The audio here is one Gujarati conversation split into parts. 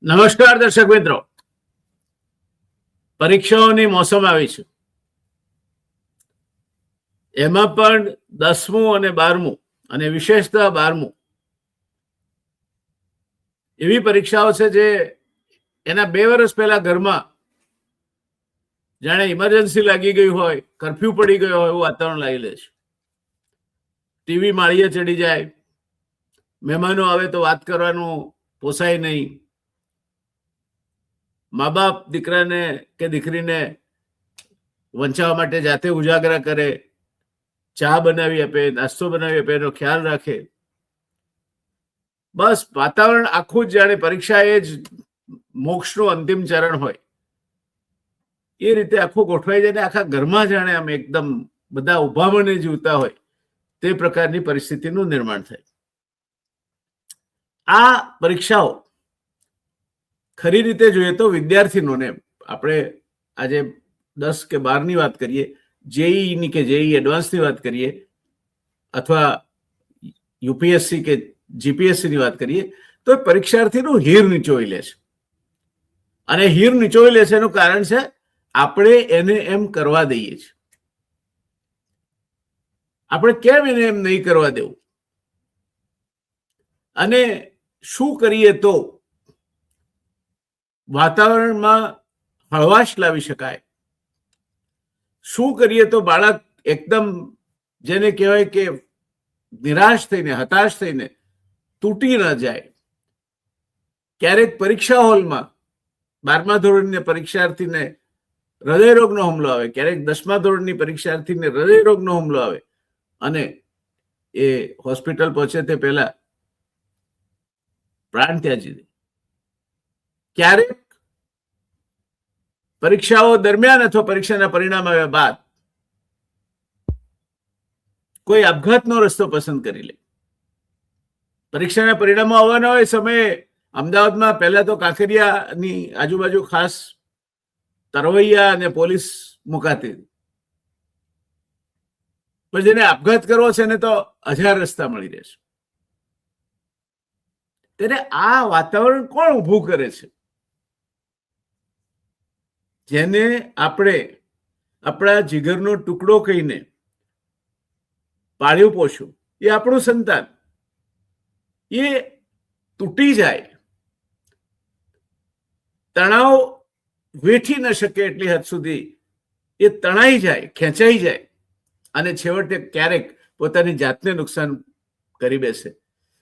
નમસ્કાર દર્શક મિત્રો, પરીક્ષાઓની મોસમ આવી છે. એમાં પણ 10મું અને 12મું અને વિશેષતઃ 12મું એવી પરીક્ષાઓ છે જે એના 2 વર્ષ પહેલા ઘરમાં જાણે ઇમરજન્સી લાગી ગઈ હોય, કરફ્યુ પડી ગયો હોય એવું વાતાવરણ લાગી લે છે. ટીવી માળીએ ચડી જાય, મહેમાનો આવે તો વાત કરવાનું પોસાય નહીં, મા બાપ દીકરાને કે દીકરીને વંચાવવા માટે જાતે ઉજાગરા કરે, ચા બનાવી આપે, નાસ્તો બનાવી આપે, એનો ખ્યાલ રાખે. બસ વાતાવરણ આખું જ જાણે પરીક્ષા એ જ મોક્ષનું અંતિમ ચરણ હોય એ રીતે આખું ગોઠવાઈ જાય ને આખા ઘરમાં જાણે આમ એકદમ બધા ઉભા મને જીવતા હોય તે પ્રકારની પરિસ્થિતિનું નિર્માણ થાય. આ પરીક્ષાઓ ખરી રીતે જોઈએ તો વિદ્યાર્થીઓને, આપણે આજે 10 કે 12ની વાત કરીએ, જેઈની કે જેઈ એડવાન્સની વાત કરીએ, અથવા યુપીએસસી કે જીપીએસસીની વાત કરીએ, તો પરીક્ષાર્થીનું હીર નીચોવી લે છે. અને હીર નીચોવી લે છે એનું કારણ છે આપણે એને એમ કરવા દઈએ છીએ. આપણે કેમ એને એમ નહીં કરવા દેવું, અને શું કરીએ તો વાતાવરણમાં હળવાશ લાવી શકાય, શું કરીએ તો બાળક એકદમ જેને કહેવાય કે નિરાશ થઈને, હતાશ થઈને તૂટી ન જાય. ક્યારેક પરીક્ષા હોલમાં 12મા ધોરણની પરીક્ષાર્થીને હૃદયરોગનો હુમલો આવે, ક્યારેક 10મા ધોરણની પરીક્ષાર્થીને હૃદયરોગનો હુમલો આવે અને એ હોસ્પિટલ પહોંચે તે પહેલા પ્રાણ ત્યાજી દે. ક્યારેક પરીક્ષાઓ દરમિયાન અથવા પરીક્ષાના પરિણામ આવ્યા બાદ કોઈ આપઘાતનો રસ્તો પસંદ કરી લે. પરીક્ષાના પરિણામો આવવાના હોય સમયે અમદાવાદમાં પહેલા તો કાંકરિયાની આજુબાજુ ખાસ તરવૈયા અને પોલીસ મુકાતી, પણ જેને આપઘાત કરવો છે ને તો 1000 રસ્તા મળી રહેશે. ત્યારે આ વાતાવરણ કોણ ઊભું કરે છે? જેને આપણે આપણા જીગરનો ટુકડો કહીને પાળ્યું પોષ્યું, એ આપણું સંતાન, એ તૂટી જાય, તણાવ વેઠી ન શકે એટલી હદ સુધી એ તણાઈ જાય, ખેંચાઈ જાય અને છેવટે ક્યારેક પોતાની જાતને નુકસાન કરી બેસે.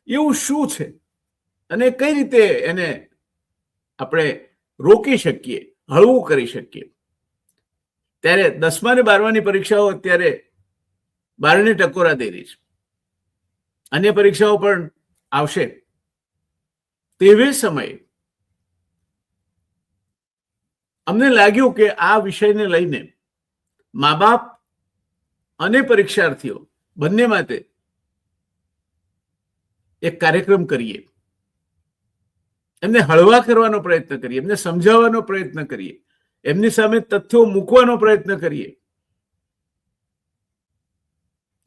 એવું શું છે અને કઈ રીતે એને આપણે રોકી શકીએ, હળવું કરી શકીએ? ત્યારે 10મા અને 12માની પરીક્ષાઓ અત્યારે બારણે ટકોરા દઈ રહી છે. અન્ય પરીક્ષાઓ પણ આવશે. તેવે સમયે અમને લાગ્યું કે આ વિષયને લઈને મા બાપ અને પરીક્ષાર્થીઓ બંને માટે એક કાર્યક્રમ કરીએ, એમને હળવા કરવાનો પ્રયત્ન કરીએ, એમને સમજાવવાનો પ્રયત્ન કરીએ, એમની સામે તથ્યો મૂકવાનો પ્રયત્ન કરીએ,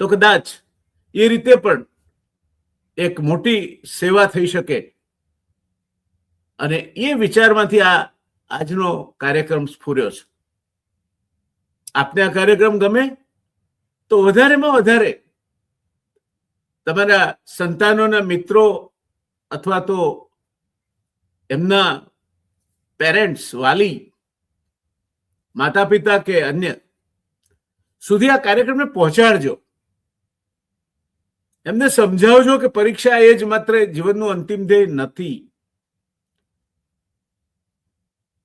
તો કદાચ એ રીતે પણ એક મોટી સેવા થઈ શકે. અને એ વિચારમાંથી આજનો કાર્યક્રમ સ્ફુર્યો છે. આપને આ કાર્યક્રમ ગમે તો વધારેમાં વધારે તમારા સંતાનોના મિત્રો અથવા તો એમના પેરેન્ટ્સ, વાલી, માતા પિતા કે અન્ય સુધી આ કાર્યક્રમને પહોંચાડજો. એમને સમજાવજો કે પરીક્ષા એ જ માત્ર જીવનનું અંતિમ ધ્યેય નથી.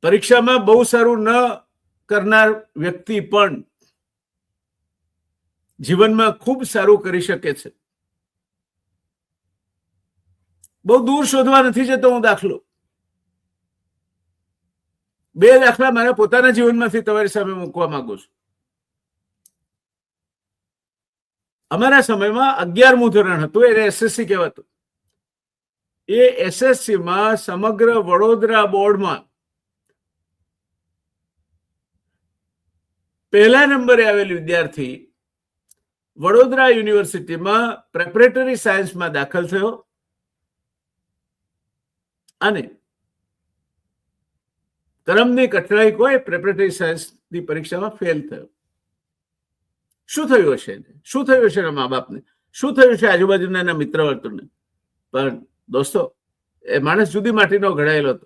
પરીક્ષામાં બહુ સારું ન કરનાર વ્યક્તિ પણ જીવનમાં ખૂબ સારું કરી શકે છે. બહુ દૂર શોધવા નથી જતો હું દાખલો. 2 દાખલા મારા પોતાના જીવનમાંથી તમારી સામે મૂકવા માંગુ છું. અમારા સમયમાં 11મું ધોરણ હતું, એને એસએસસી કહેવાતું. એ એસએસસીમાં સમગ્ર વડોદરા બોર્ડમાં પહેલા નંબરે આવેલ વિદ્યાર્થી વડોદરા યુનિવર્સિટીમાં પ્રેપરેટરી સાયન્સમાં દાખલ થયો અને કર્મની કઠણાઈ કોઈ પ્રેપરેટરી સાયન્સની પરીક્ષામાં ફેલ થયો. શું થયું હશે? શું થયું હશે એના મા બાપને? શું થયું છે આજુબાજુના એના મિત્ર વર્તુળને? પણ દોસ્તો, એ માણસ જુદી માટીનો ઘડાયેલો હતો.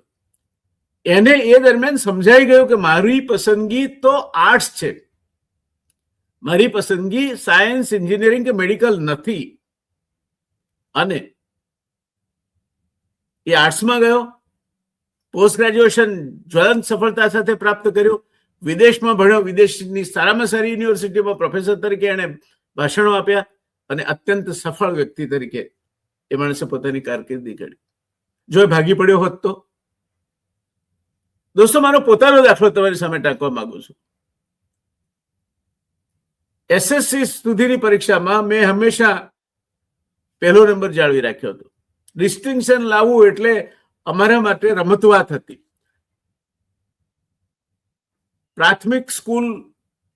એને એ દરમિયાન સમજાઈ ગયું કે મારી પસંદગી તો આર્ટ્સ છે, મારી પસંદગી સાયન્સ, એન્જિનિયરિંગ કે મેડિકલ નથી. અને એ આર્ટ્સમાં ગયો, પોસ્ટ ગ્રેજ્યુએશન જ્વલંત સફળતા સાથે પ્રાપ્ત કર્યું, વિદેશમાં ભણ્યો, વિદેશની સારામાં સારી યુનિવર્સિટીમાં પ્રોફેસર તરીકે એને ભાષણો આપ્યા અને અત્યંત સફળ વ્યક્તિ તરીકે એ માણસે પોતાની કારકિર્દી કરી. જો એ ભાગી પડ્યો હોત તો? દોસ્તો, મારો પોતાનો દાખલો તમારી સામે ટાંકવા માંગુ છું. એસએસસી સુધીની પરીક્ષામાં મેં હંમેશા પહેલો નંબર જાળવી રાખ્યો હતો. ડિસ્ટિંક્શન લાવવું એટલે અમારા માટે રમતવાત હતી. પ્રાથમિક school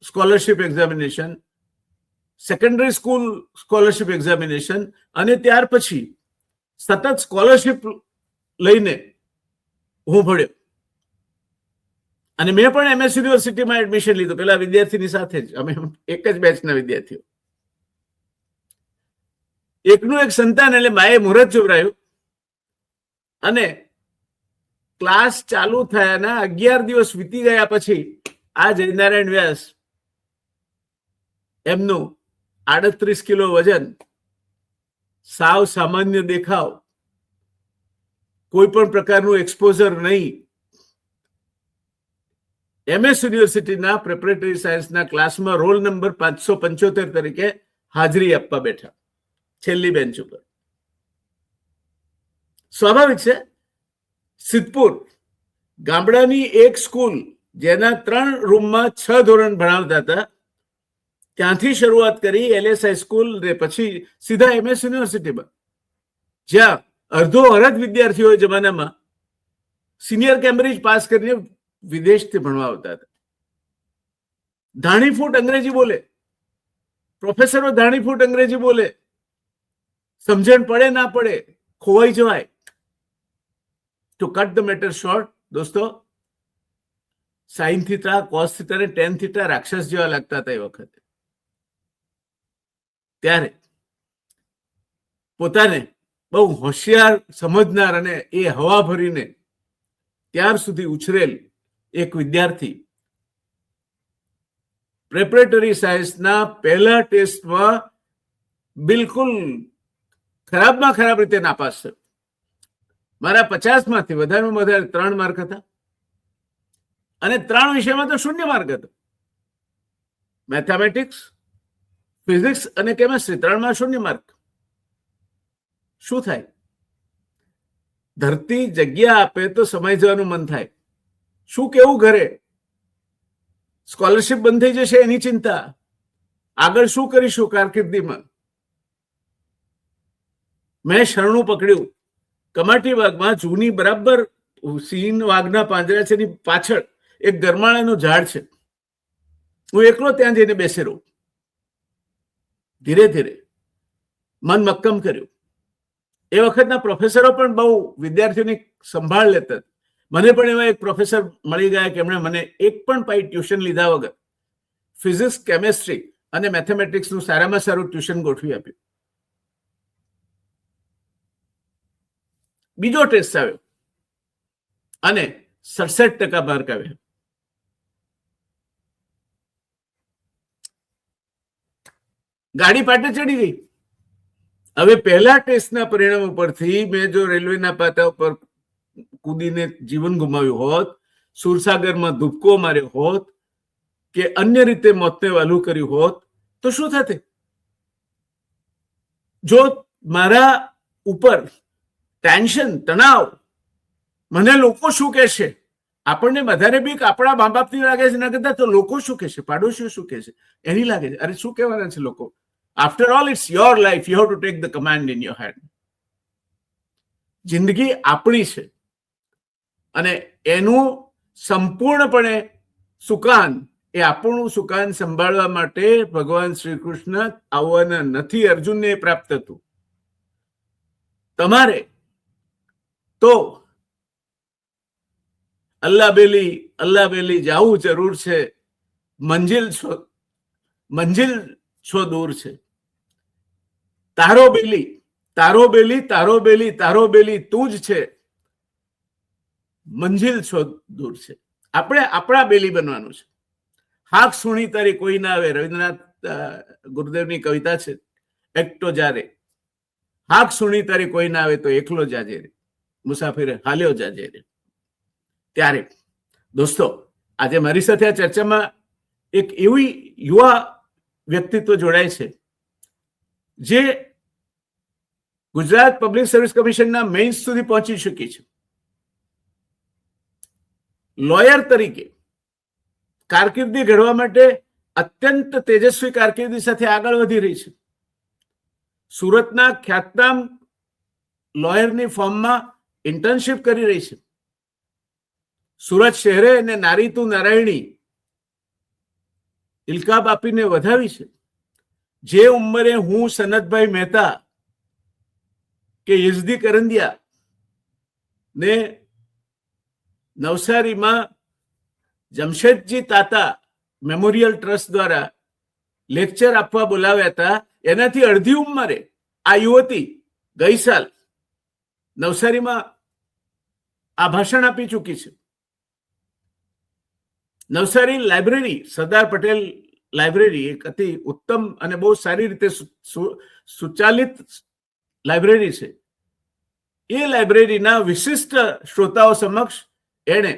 scholarship examination, secondary school scholarship examination અને ત્યાર પછી સતત સ્કોલરશિપ લઈને હું ભણ્યો. અને મેં પણ એમએસ યુનિવર્સિટીમાં એડમિશન લીધું, પેલા વિદ્યાર્થીની સાથે જ. અમે એક જ બેચના વિદ્યાર્થીઓ. એકનું એક સંતાન એટલે માએ મુહૂર્ત જોવરાયું અને ક્લાસ ચાલુ થયાના 11 દિવસ વીતી ગયા પછી આ જયનારાયણ વ્યાસ, એમનું 38 કિલો વજન, સાવ સામાન્ય દેખાવ, કોઈ પણ પ્રકારનું એક્સપોઝર નહીં, એમએસ યુનિવર્સિટીના પ્રેપરેટરી સાયન્સના ક્લાસમાં રોલ નંબર 575 તરીકે હાજરી આપવા બેઠા, છેલ્લી બેન્ચ ઉપર. સ્વાભાવિક છે, સિદ્ધપુર ગામડાની એક સ્કૂલ જેના 3 રૂમમાં 6 ધોરણ ભણાવતા હતા, ત્યાંથી શરૂઆત કરી એલએસઆઈ સ્કૂલ ને પછી સીધા એમએસ યુનિવર્સિટીમાં, જ્યાં અડધો અડધ વિદ્યાર્થીઓ જમાનામાં સિનિયર કેમ્બ્રિજ પાસ કરીને વિદેશથી ભણવા આવતા હતા. ધાણીફૂટ અંગ્રેજી બોલે, પ્રોફેસરો ધાણીફૂટ અંગ્રેજી બોલે, સમજણ પડે ના પડે, ખોવાઈ જવાય. To cut the matter short, દોસ્તો, સાઇન થીટા, કોસ થીટા અને ટેન થીટા રાક્ષસ જેવા લાગતા હતા એ વખતે. ત્યારે પોતાને બહુ હોશિયાર સમજનાર અને એ હવા ભરીને ત્યાર સુધી ઉછરેલ એક વિદ્યાર્થી પ્રેપરેટરી સાયન્સના પહેલા ટેસ્ટમાં બિલકુલ ખરાબમાં ખરાબ રીતે નાપાસ થયો. મારા 50માંથી વધારેમાં વધારે 3 માર્ક હતા અને 3 વિષયમાં તો 0 માર્ક હતા. મેથેમેટિક્સ, ફિઝિક્સ અને કેમેસ્ટ્રી 3માં 0 માર્ક. શું થાય? ધરતી જગ્યા આપે તો સમાઈ જવાનું મન થાય. શું કેવું ઘરે? સ્કોલરશિપ બંધ થઈ જશે એની ચિંતા. આગળ શું કરીશું કારકિર્દીમાં? મેં શરણું પકડ્યું. કમાટી બાગમાં જૂની બરાબર સિંહ વાઘના પાંજરા છે એની પાછળ એક ગરમાળાનું ઝાડ છે. હું એકલો ત્યાં જઈને બેસી રહું. ધીરે ધીરે મન મક્કમ કર્યું. એ વખતના પ્રોફેસરો પણ બહુ વિદ્યાર્થીઓની સંભાળ લેતા. મને પણ એવા એક પ્રોફેસર મળી ગયા કે એમણે મને એક પણ પાઈ ટ્યુશન લીધા વગર ફિઝિક્સ, કેમેસ્ટ્રી અને મેથેમેટિક્સનું સારામાં સારું ટ્યુશન ગોઠવી આપ્યું. બીજો ટેસ્ટ આવ્યો અને 67% માર્ક આવ્યા. ગાડી પાટે ચડી ગઈ. હવે પહેલા ટેસ્ટના પરિણામ ઉપરથી મેં જો રેલવેના પાટા ઉપર કૂદીને જીવન ગુમાવ્યું હોત, સુરસાગરમાં ધુબકો માર્યો હોત કે અન્ય રીતે મોતને વહાલું કર્યું હોત તો શું થતે? જો મારા ઉપર ટેન્શન, તણાવ, મને લોકો શું કહેશે, આપણને વધારે બીક આપણા મા બાપની લાગે છે ના કરતા તો લોકો શું કહેશે, પાડોશીઓ શું કહેશે એની લાગે છે. અરે શું કહેવાના છે લોકો? After all, it's your life. You have to take the command in your hand. જિંદગી આપણી છે અને એનું સંપૂર્ણપણે સુકાન, એ આપણું સુકાન સંભાળવા માટે ભગવાન શ્રી કૃષ્ણ આવવાના નથી. અર્જુનને એ પ્રાપ્ત હતું. તમારે તો અલ્લાહ બેલી જાવું જરૂર છે, મંજિલ છો દૂર છે. તારો બેલી તારો બેલી તારો બેલી તારો બેલી તું જ છે, મંજિલ છો દૂર છે. આપણે આપણા બેલી બનવાનું છે. હાક સુણી તારી કોઈ ના આવે, રવિન્દ્રનાથ ગુરુદેવની કવિતા છે, એકટો જારે. હાક સુણી તારી કોઈ ના આવે તો એકલો જાજે રે, મુસાફિરે હાલ્યો જાજે રે. ત્યારે દોસ્તો, આજે મારી સાથે આ ચર્ચામાં એક એવી યુવા વ્યક્તિત્વ જોડાય છે જે ગુજરાત પબ્લિક સર્વિસ કમિશનના મેઇન્સ સુધી પહોંચી શકી છે. લોયર તરીકે કારકિર્દી ઘડવા માટે અત્યંત તેજસ્વી કારકિર્દી સાથે આગળ વધી રહી છે. સુરતના ખ્યાતનામ લોયરની ફોર્મમાં ઇન્ટર્નશીપ કરી રહી છે. સુરત શહેરે અને નારી તું નારાયણી ઇલકાબ આપીને વધાવી છે. જે ઉંમરે હું સનતભાઈ મહેતા કે યઝદી કરંદિયા ને નવસારીમાં જમશેદજી તાતા મેમોરિયલ ટ્રસ્ટ દ્વારા લેક્ચર આપવા બોલાવ્યા હતા, એનાથી અડધી ઉંમરે આ યુવતી ગઈ સાલ નવસારીમાં આ ભાષણ આપી ચૂકી છે. નવસારી લાઇબ્રેરી, સરદાર પટેલ લાઇબ્રેરી એક અતિ ઉત્તમ અને બહુ સારી રીતે સુચાલિત લાઇબ્રેરી છે. એ લાઇબ્રેરીના વિશિષ્ટ શ્રોતાઓ સમક્ષ એણે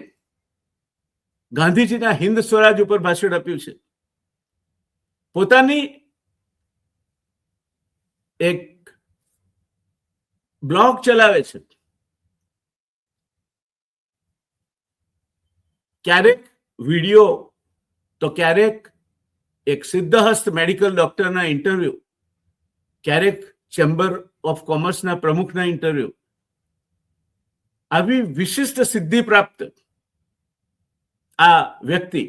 ગાંધીજીના હિન્દ સ્વરાજ ઉપર ભાષણ આપ્યું છે. પોતાની એક બ્લોગ ચલાવે છે. ક્યારેક વિડીયો તો ક્યારેક એક સિદ્ધહસ્ત મેડિકલ ડોક્ટરના ઇન્ટરવ્યુ, ક્યારેક ચેમ્બર ઓફ કોમર્સના પ્રમુખના ઇન્ટરવ્યુ. આવી વિશિષ્ટ સિદ્ધિ પ્રાપ્ત આ વ્યક્તિ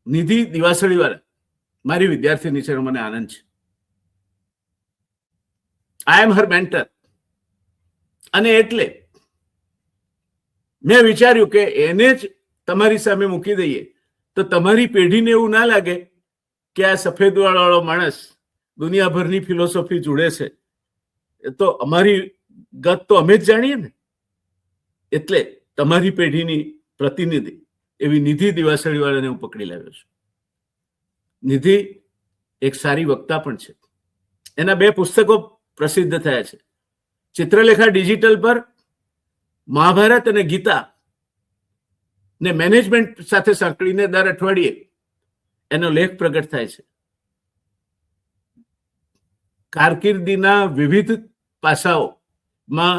નિધિ દિવાસળીવાળા મારી વિદ્યાર્થીની છે. મને આનંદ છે. આઈ એમ હર મેન્ટર. અને એટલે મેં વિચાર્યું કે એને જ તમારી સામે મૂકી દઈએ તો તમારી પેઢીને એવું ના લાગે કે આ સફેદ વાળો માણસ દુનિયાભરની ફિલોસોફી જોડે છે. એ તો અમારી ગત તો અમે જ જાણીએ ને. એટલે તમારી પેઢીની પ્રતિનિધિ એવી નિધિ દિવાસળીવાળાને હું પકડી લાવ્યો છું. નિધિ એક સારી વક્તા પણ છે. એના 2 પુસ્તકો પ્રસિદ્ધ થયા છે. ચિત્રલેખા ડિજિટલ પર મહાભારત અને ગીતા ને મેનેજમેન્ટ સાથે સાંકળીને દર અઠવાડિયે એનો લેખ પ્રગટ થાય છે. કારકિર્દીના વિવિધ પાસાઓમાં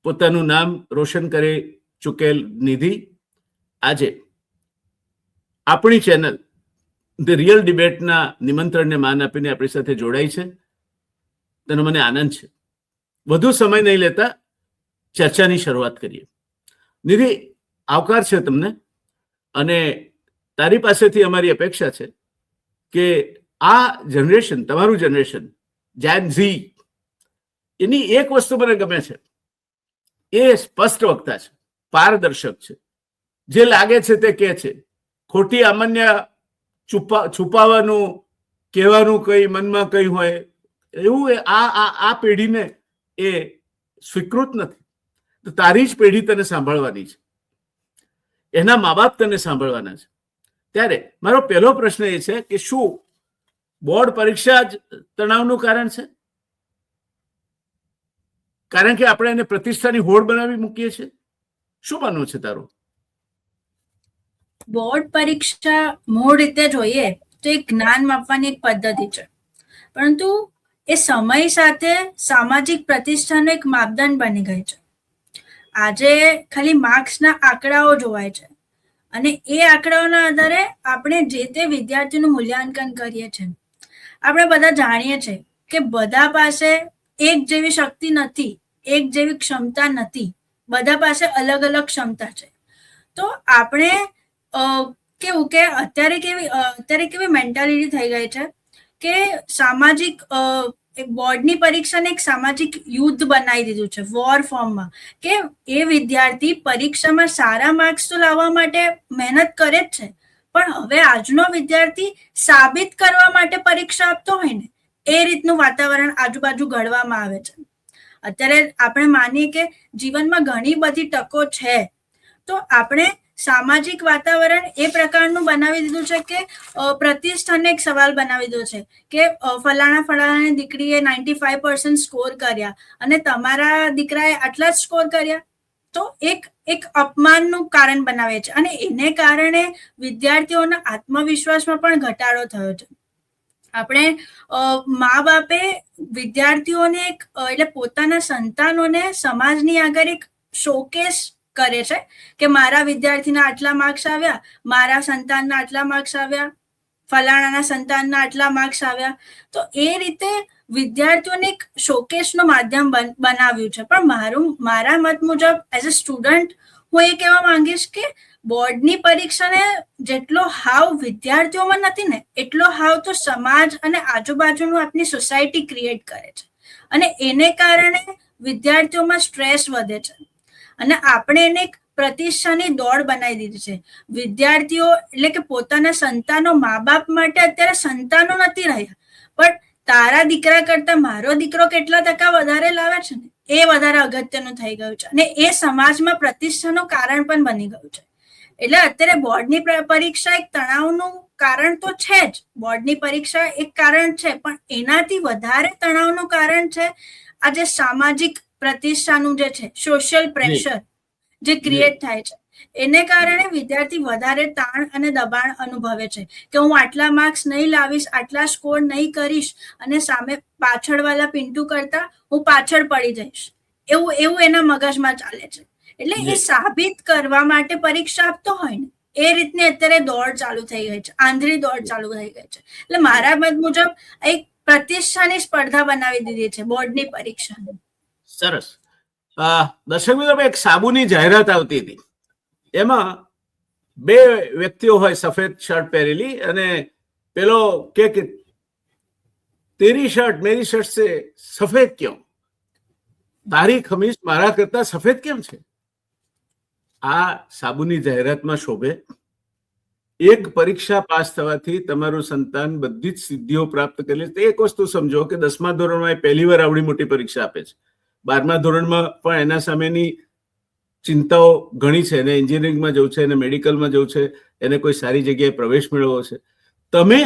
પોતાનું નામ રોશન કરી ચૂકેલ નિધિ આજે આપણી ચેનલ ધ રિયલ ડિબેટના નિમંત્રણને માન આપીને આપણી સાથે જોડાઈ છે. તેનો મને આનંદ છે. વધુ સમય નહીં લેતા ચર્ચાની શરૂઆત કરીએ. નિધિ, આવકાર છે તમને. અને તારી પાસેથી અમારી અપેક્ષા છે કે આ જનરેશન, તમારું જનરેશન જેન ઝી, એની એક વસ્તુ મને ગમે છે. એ સ્પષ્ટ વક્તા છે, પારદર્શક છે. જે લાગે છે તે કહે છે. ખોટી અમાન્ય છુપાવવાનું, કહેવાનું કઈ મનમાં કઈ હોય એવું આ પેઢીને એ સ્વીકૃત નથી. તો તારી જ પેઢી તને સાંભળવાની છે, એના મા બાપ તને સાંભળવાના છે. ત્યારે મારો પહેલો પ્રશ્ન એ છે કે શું બોર્ડ પરીક્ષા જ તણાવનું કારણ છે? કારણ કે આપણે એને પ્રતિષ્ઠાની હોડ બનાવી મૂકીએ છીએ. શું માનવું છે તારું? બોર્ડ પરીક્ષા મૂળ રીતે જોઈએ તો એક જ્ઞાન માપવાની એક પદ્ધતિ છે, પરંતુ એ સમય સાથે સામાજિક પ્રતિષ્ઠાનો એક માપદંડ બની ગઈ છે. આજે ખાલી માર્ક્સના આંકડાઓ જોવાય છે અને એ આંકડાઓના આધારે આપણે જે તે વિદ્યાર્થીનું મૂલ્યાંકન કરીએ છીએ. આપણે બધા જાણીએ છીએ કે બધા પાસે એક જેવી શક્તિ નથી, એક જેવી ક્ષમતા નથી. બધા પાસે અલગ અલગ ક્ષમતા છે. તો આપણે કેવું કે અત્યારે કેવી મેન્ટાલિટી થઈ ગઈ છે કે સામાજિક એક બોર્ડની પરીક્ષાને એક સામાજિક યુદ્ધ બનાવી દીધું છે, વોર ફોર્મમાં, કે એ વિદ્યાર્થી પરીક્ષામાં સારા માર્ક્સ તો લાવવા માટે મહેનત કરે જ છે, પણ હવે આજનો વિદ્યાર્થી સાબિત કરવા માટે પરીક્ષા આપતો હોય ને, એ રીતનું વાતાવરણ આજુબાજુ ઘડવામાં આવે છે. અત્યારે આપણે માનીએ કે જીવનમાં ઘણી બધી તકો છે, તો આપણે સામાજિક વાતાવરણ એ પ્રકારનું બનાવી દીધું છે કે પ્રતિષ્ઠાને એક સવાલ બનાવી દીધો છે કે ફલાણાની દીકરીએ 95% સ્કોર કર્યા અને તમારા દીકરાએ આટલા જ સ્કોર કર્યા, તો એક અપમાનનું કારણ બનાવે છે, અને એને કારણે વિદ્યાર્થીઓના આત્મવિશ્વાસમાં પણ ઘટાડો થયો છે. આપણે મા બાપે વિદ્યાર્થીઓને એટલે પોતાના સંતાનોને સમાજની આગળ એક શોકેસ કરે છે કે મારા વિદ્યાર્થીના આટલા માર્ક્સ આવ્યા, મારા સંતાનના આટલા માર્ક્સ આવ્યા, ફલાણાના સંતાનના આટલા માર્ક્સ આવ્યા. તો એ રીતે વિદ્યાર્થીઓને એક શોકેસનું માધ્યમ બનાવ્યું છે. પણ મારા મત મુજબ એઝ અ સ્ટુડન્ટ હું એ કહેવા માંગીશ કે બોર્ડની પરીક્ષાને જેટલો હાવ વિદ્યાર્થીઓમાં નથી ને, એટલો હાવ તો સમાજ અને આજુબાજુનું આપણી સોસાયટી ક્રિએટ કરે છે, અને એને કારણે વિદ્યાર્થીઓમાં સ્ટ્રેસ વધે છે, અને આપણે એને એક પ્રતિષ્ઠાની દોડ બનાવી દીધી છે. વિદ્યાર્થીઓ એટલે કે પોતાના સંતાનો, મા બાપ માટે અત્યારે સંતાનો નથી રહ્યા, પણ તારા દીકરા કરતા મારો દીકરો કેટલા ટકા વધારે લાવે છે ને, એ વધારે અગત્યનું થઈ ગયું છે, અને એ સમાજમાં પ્રતિષ્ઠાનું કારણ પણ બની ગયું છે. એટલે અત્યારે બોર્ડની પરીક્ષા એક તણાવનું કારણ તો છે જ, બોર્ડની પરીક્ષા એક કારણ છે, પણ એનાથી વધારે તણાવનું કારણ છે આ જે સામાજિક પ્રતિષ્ઠાનું જે છે, સોશિયલ પ્રેશર જે ક્રિએટ થાય છે, એને કારણે વિદ્યાર્થી વધારે તાણ અને દબાણ અનુભવે છે કે હું આટલા માર્ક્સ નહીં લાવીશ, આટલા સ્કોર નહીં કરીશ, અને સામે પાછળવાળા પિન્ટુ કરતા હું પાછળ પડી જઈશ, એવું એના મગજમાં ચાલે છે. એટલે એ સાબિત કરવા માટે પરીક્ષા આપતો હોય ને, એ રીતની અત્યારે દોડ ચાલુ થઈ ગઈ છે, આંધળી દોડ ચાલુ થઈ ગઈ છે. એટલે મારા મત મુજબ એક પ્રતિષ્ઠાની સ્પર્ધા બનાવી દીધી છે બોર્ડની પરીક્ષા. સરસ. દર્શક મિત્રો, એક સાબુની જાહેરાત આવતી હતી, એમાં બે વ્યક્તિઓ હોય સફેદ શર્ટ પહેરેલી, અને પેલો કે તેરી શર્ટ મેરી શર્ટ સે સફેદ ક્यों, તારી ખમીસ મારા કરતા સફેદ કેમ છે. આ સાબુની જાહેરાતમાં શોભે? એક પરીક્ષા પાસ થવાથી તમારું સંતાન બધી જ સિદ્ધિઓ પ્રાપ્ત કરી લે. એક વસ્તુ સમજો કે 10મા ધોરણમાં પહેલી વાર આવડી મોટી પરીક્ષા આપે છે, 12મા ધોરણમાં પણ એના સામેની ચિંતાઓ ઘણી છે, એને એન્જિનિયરિંગમાં જવું છે, એને મેડિકલમાં જવું છે, એને કોઈ સારી જગ્યાએ પ્રવેશ મેળવવો છે. તમે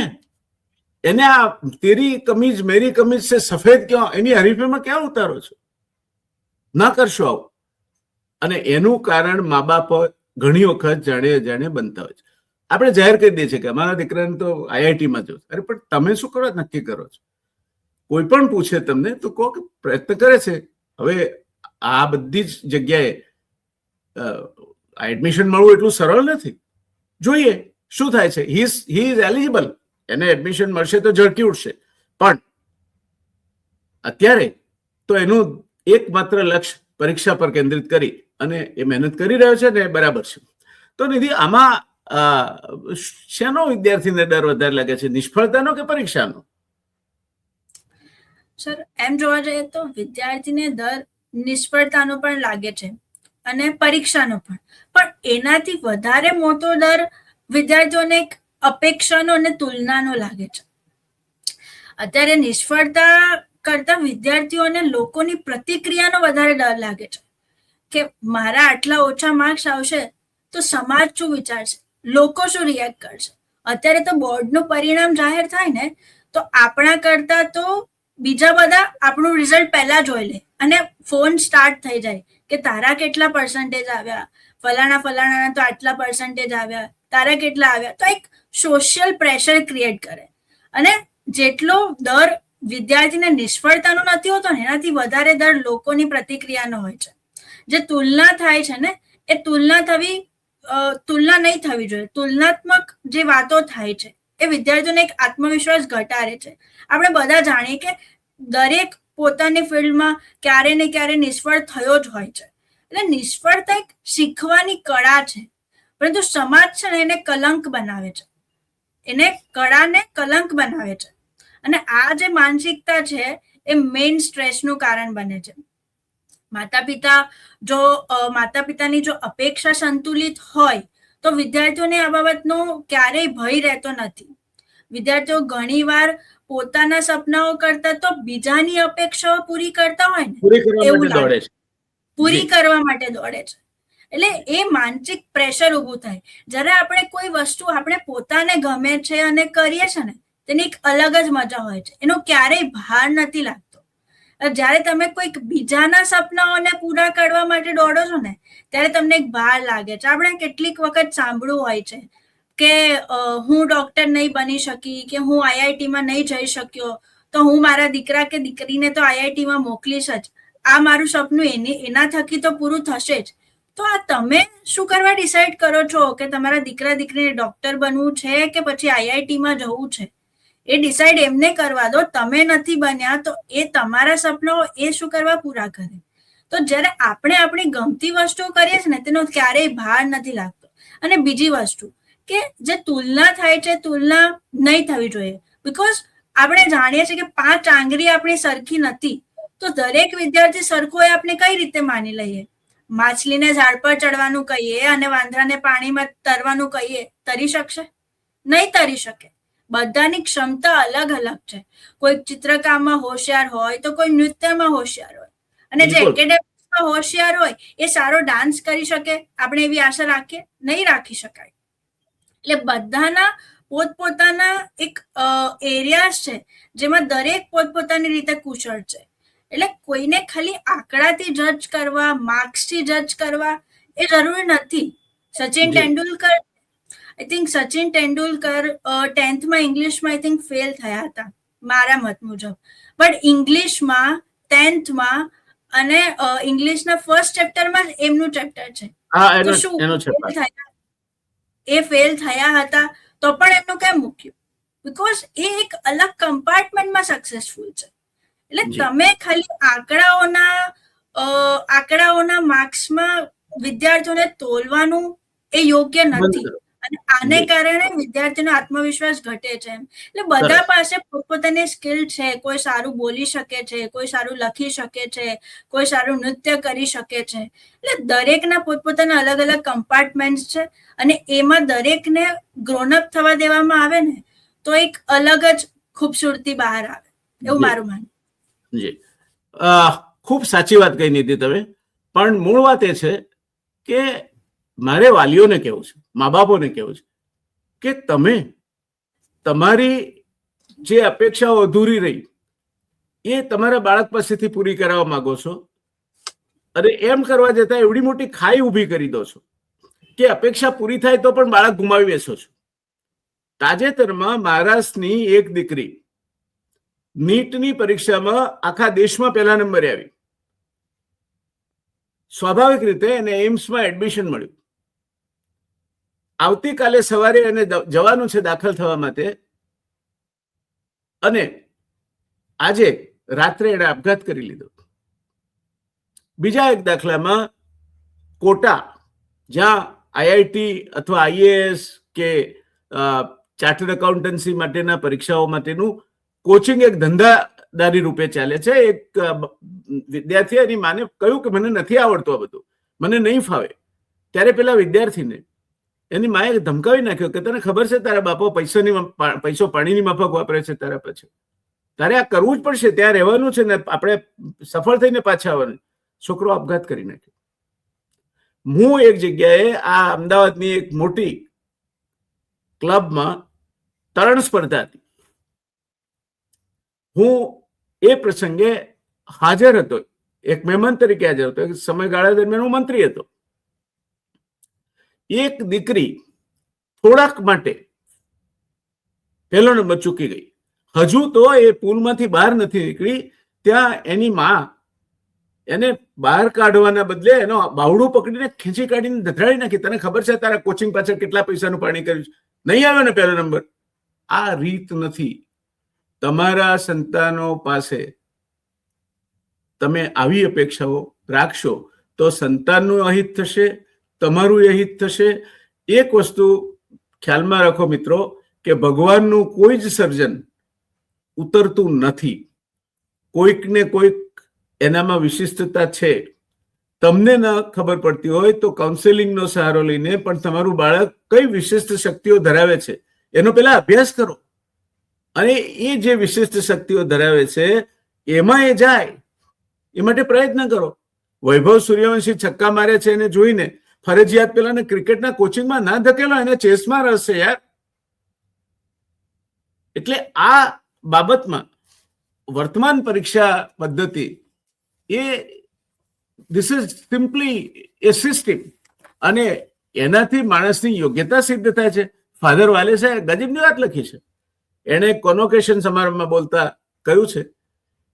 એને આ તેરી કમીજ મેરી કમીજ સે સફેદ ક્યાં, એની હરીફીમાં ક્યાં ઉતારો છો? ના કરશો આવું. અને એનું કારણ મા બાપ ઘણી વખત જાણે અજાણે બનતા હોય છે. આપણે જાહેર કરી દઈએ છીએ કે અમારા દીકરાને તો IIT-માં જવું. અરે પણ તમે શું કરો નક્કી કરો છો? કોઈ પણ પૂછે તમને તો કહો કે પ્રયત્ન કરે છે. હવે આ બધી જ જગ્યાએ એડમિશન મળવું એટલું સરળ નથી. જોઈએ શું થાય છે. હી ઇઝ એલિજિબલ, એને એડમિશન મળશે તો ઝડકી ઉઠશે, પણ અત્યારે તો એનું એકમાત્ર લક્ષ્ય પરીક્ષા પર કેન્દ્રિત કરી અને એ મહેનત કરી રહ્યો છે ને, બરાબર છે. તો નિધિ, આમાં શેનો વિદ્યાર્થીને ડર વધારે લાગે છે, નિષ્ફળતાનો કે પરીક્ષાનો? સર, એમ જોવા જઈએ તો વિદ્યાર્થીને ડર નિષ્ફળતાનો પણ લાગે છે અને પરીક્ષાનો પણ એનાથી વધારે મોટો ડર વિદ્યાર્થીઓને એક અપેક્ષાનો અને તુલનાનો લાગે છે. અત્યારે નિષ્ફળતા કરતા વિદ્યાર્થીઓને લોકોની પ્રતિક્રિયાનો વધારે ડર લાગે છે કે મારા આટલા ઓછા માર્ક્સ આવશે તો સમાજ શું વિચારશે, લોકો શું રિએક્ટ કરશે. અત્યારે તો બોર્ડનું પરિણામ જાહેર થાય ને, તો આપણા કરતા તો બીજા બધા આપણું રિઝલ્ટ પહેલા જોઈ લે અને ફોન સ્ટાર્ટ થઈ જાય કે તારા કેટલા પર્સન્ટેજ આવ્યા, ફલાણાના તો આટલા પર્સન્ટેજ આવ્યા, તારા કેટલા આવ્યા. તો એક સોશિયલ પ્રેશર ક્રિએટ કરે, અને જેટલો ડર વિદ્યાર્થીને નિષ્ફળતાનો નથી હોતો ને, એનાથી વધારે ડર લોકોની પ્રતિક્રિયાનો હોય છે. જે તુલના થાય છે ને, એ તુલના નહીં થવી જોઈએ. તુલનાત્મક જે વાતો થાય છે એ વિદ્યાર્થીઓને એક આત્મવિશ્વાસ ઘટાડે છે. આપણે બધા જાણીએ કે દરેક પોતાની ફિલ્ડમાં ક્યારે ને ક્યારે નિષ્ફળ થયો જ હોય છે. એટલે નિષ્ફળતા એક શીખવાની કળા છે, પરંતુ સમાજ છે ને એને કલંક બનાવે છે, એને કળાને કલંક બનાવે છે. અને આ જે માનસિકતા છે એ મેઇન સ્ટ્રેસનું કારણ બને છે. માતા પિતાની જો અપેક્ષા સંતુલિત હોય તો વિદ્યાર્થીઓને આ બાબતનો ક્યારેય ભય રહેતો નથી. વિદ્યાર્થીઓ ઘણીવાર પોતાના સપનાઓ કરતા તો બીજાની અપેક્ષાઓ પૂરી કરતા હોય ને એવું લાગે, પૂરી કરવા માટે દોડે છે. એટલે એ માનસિક પ્રેશર ઊભું થાય. જ્યારે આપણે કોઈ વસ્તુ આપણે પોતાને ગમે છે અને કરીએ છે ને તેની એક અલગ જ મજા હોય છે, એનો ક્યારેય ભાર નથી લાગતો. જ્યારે તમે કોઈક બીજાના સપનાઓને પૂરા કરવા માટે દોડો છો ને ત્યારે તમને એક ભાર લાગે છે. આપણે કેટલીક વખત સાંભળ્યું હોય છે કે હું ડોક્ટર નહીં બની શકી, કે હું આઈઆઈટીમાં નહીં જઈ શક્યો તો હું મારા દીકરા કે દીકરીને તો આઈઆઈટીમાં મોકલીશ જ, આ મારું સપનું એના થકી તો પૂરું થશે જ. તો આ તમે શું કરવા ડિસાઈડ કરો છો કે તમારા દીકરા દીકરીને ડોક્ટર બનવું છે કે પછી આઈઆઈટીમાં જવું છે? એ ડિસાઈડ એમને કરવા દો. તમે નથી બન્યા તો એ તમારા સપનાઓ એ શું કરવા પૂરા કરે? તો જ્યારે આપણે આપણી ગમતી વસ્તુઓ કરીએ છીએ ને તેનો ક્યારેય ભાર નથી લાગતો. અને બીજી વસ્તુ કે જે તુલના થાય છે, તુલના નહીં થવી જોઈએ. બીકોઝ આપણે જાણીએ છીએ કે 5 આંગળી આપણી સરખી નથી, તો દરેક વિદ્યાર્થી સરખો એ આપણે કઈ રીતે માની લઈએ? માછલીને ઝાડ પર ચડવાનું કહીએ અને વાંદરાને પાણીમાં તરવાનું કહીએ, તરી શકશે? નહીં તરી શકે. બધાની ક્ષમતા અલગ અલગ છે. કોઈ ચિત્રકામમાં હોશિયાર હોય તો કોઈ નૃત્યમાં હોશિયાર હોય, અને જે એકેડેમિક્સમાં હોશિયાર હોય એ સારો ડાન્સ કરી શકે, આપણે એવી આશા રાખીએ? નહીં રાખી શકાય. એટલે બધાના પોતપોતાના એક એરિયાઝ છે જેમાં દરેક પોતપોતાની રીતે કુશળ છે. એટલે કોઈને ખાલી આંકડાથી જજ કરવા, માર્ક્સથી જજ કરવા એ જરૂરી નથી. Sachin Tendulkar, I think Sachin Tendulkar 10th માં ઇંગ્લિશમાં આઈ થિંક ફેલ થયા હતા મારા મત મુજબ, બટ ઇંગ્લિશમાં 10th માં અને ઇંગ્લિશના ફર્સ્ટ ચેપ્ટરમાં જ એમનું ચેપ્ટર છે. તો શું એ ફેલ થયા હતા તો પણ એમનું કેમ મૂક્યું? બીકોઝ એ એક અલગ કમ્પાર્ટમેન્ટમાં સક્સેસફુલ છે. એટલે તમે ખાલી આંકડાઓના માર્ક્સમાં વિદ્યાર્થીઓને તોલવાનું એ યોગ્ય નથી, અને આને કારણે વિદ્યાર્થીઓનો આત્મવિશ્વાસ ઘટે છે. એટલે બધા પાસે પોતપોતાની સ્કિલ છે. કોઈ સારું બોલી શકે છે, કોઈ સારું લખી શકે છે, કોઈ સારું નૃત્ય કરી શકે છે. એટલે દરેકના પોતપોતાના અલગ અલગ કમ્પાર્ટમેન્ટ છે, અને એમાં દરેકને ગ્રોનઅપ થવા દેવામાં આવે ને તો એક અલગ જ ખૂબસૂરતી બહાર આવે, એવું મારું માનવું. જી, ખૂબ સાચી વાત કહી નીતિ તમે. પણ મૂળ વાત એ છે કે મારે વાલીઓને કહેવું છે, મા બાપોને કહેવું છે કે તમે તમારી જે અપેક્ષાઓ અધૂરી રહી એ તમારા બાળક પાસેથી પૂરી કરાવવા માંગો છો, અને એમ કરવા જતા એવડી મોટી ખાઈ ઊભી કરી દો છો કે અપેક્ષા પૂરી થાય તો પણ બાળક ગુમાવી બેસો છો. તાજેતરમાં મહારાષ્ટ્રની એક દીકરી નીટની પરીક્ષામાં આખા દેશમાં પહેલા નંબરે આવી. સ્વાભાવિક રીતે એને એમ્સમાં એડમિશન મળ્યું. આવતીકાલે સવારે એને જવાનું છે દાખલ થવા માટે, અને આજે રાત્રે એને આપઘાત કરી લીધો. બીજા એક દાખલામાં કોટા, જ્યાં આઈઆઈટી અથવા આઈએએસ કે ચાર્ટર્ડ એકાઉન્ટન્સી માટેના પરીક્ષાઓ માટેનું કોચિંગ એક ધંધાદારી રૂપે ચાલે છે. એક વિદ્યાર્થી એની માને કહ્યું કે મને નથી આવડતું આ બધું, મને નહીં ફાવે. ત્યારે પેલા વિદ્યાર્થીને એની માએ ધમકાવી નાખ્યો કે તને ખબર છે તારા બાપો પૈસો પાણીની માફક વાપરે છે, તારા પછી તારે આ કરવું જ પડશે, ત્યાં રહેવાનું છે ને આપણે સફળ થઈને પાછા આવવાનું. છોકરો આપઘાત કરી નાખ્યો. હું એક જગ્યાએ આ અમદાવાદની એક મોટી ક્લબમાં તરણ સ્પર્ધા હતી, હું એ પ્રસંગે હાજર હતો, એક મહેમાન તરીકે હાજર હતો. સમયગાળા દરમિયાન હું મંત્રી હતો. એક દીકરી થોડાક માટે પહેલો નંબર ચૂકી ગઈ. હજુ તો એ પુલમાંથી બહાર નથી નીકળી, ત્યાં એની માં એને બહાર કાઢવાના બદલે એનો બાવડું પકડીને ખેંચી કાઢીને ધધરાડી નાખી. તને ખબર છે તારા કોચિંગ પાછળ કેટલા પૈસાનું પાણી કર્યું છે, નહીં આવ્યો ને પહેલો નંબર. આ રીત નથી. તમારા સંતાનો પાસે તમે આવી અપેક્ષાઓ રાખશો તો સંતાનનું અહિત થશે, તમારું અહિત થશે. એક વસ્તુ ખ્યાલમાં રાખો મિત્રો, કે ભગવાનનું કોઈ જ સર્જન ઉતરતું નથી. કોઈક ને કોઈક એનામાં વિશિષ્ટતા છે, તમને ન ખબર પડતી હોય તો કાઉન્સેલિંગનો સહારો લઈને પણ તમારું બાળક કઈ વિશિષ્ટ શક્તિઓ ધરાવે છે એનો પહેલા અભ્યાસ કરો, અને એ જે વિશિષ્ટ શક્તિઓ ધરાવે છે એમાં એ જાય એ માટે પ્રયત્ન કરો. વૈભવ સૂર્યવંશી છક્કા મારે છે એને જોઈને ફરજિયાત પેલાને ક્રિકેટના કોચિંગમાં ના ધકેલો, એને ચેસમાં રસ છે યાર. એટલે આ બાબતમાં વર્તમાન પરીક્ષા પદ્ધતિ એ this is simply a system, અને એનાથી માણસની યોગ્યતા સિદ્ધ થાય છે. ફાધર વાલેસે ગજબની વાત લખી છે. એણે કોનોકેશન સમારંભમાં બોલતા કહ્યું છે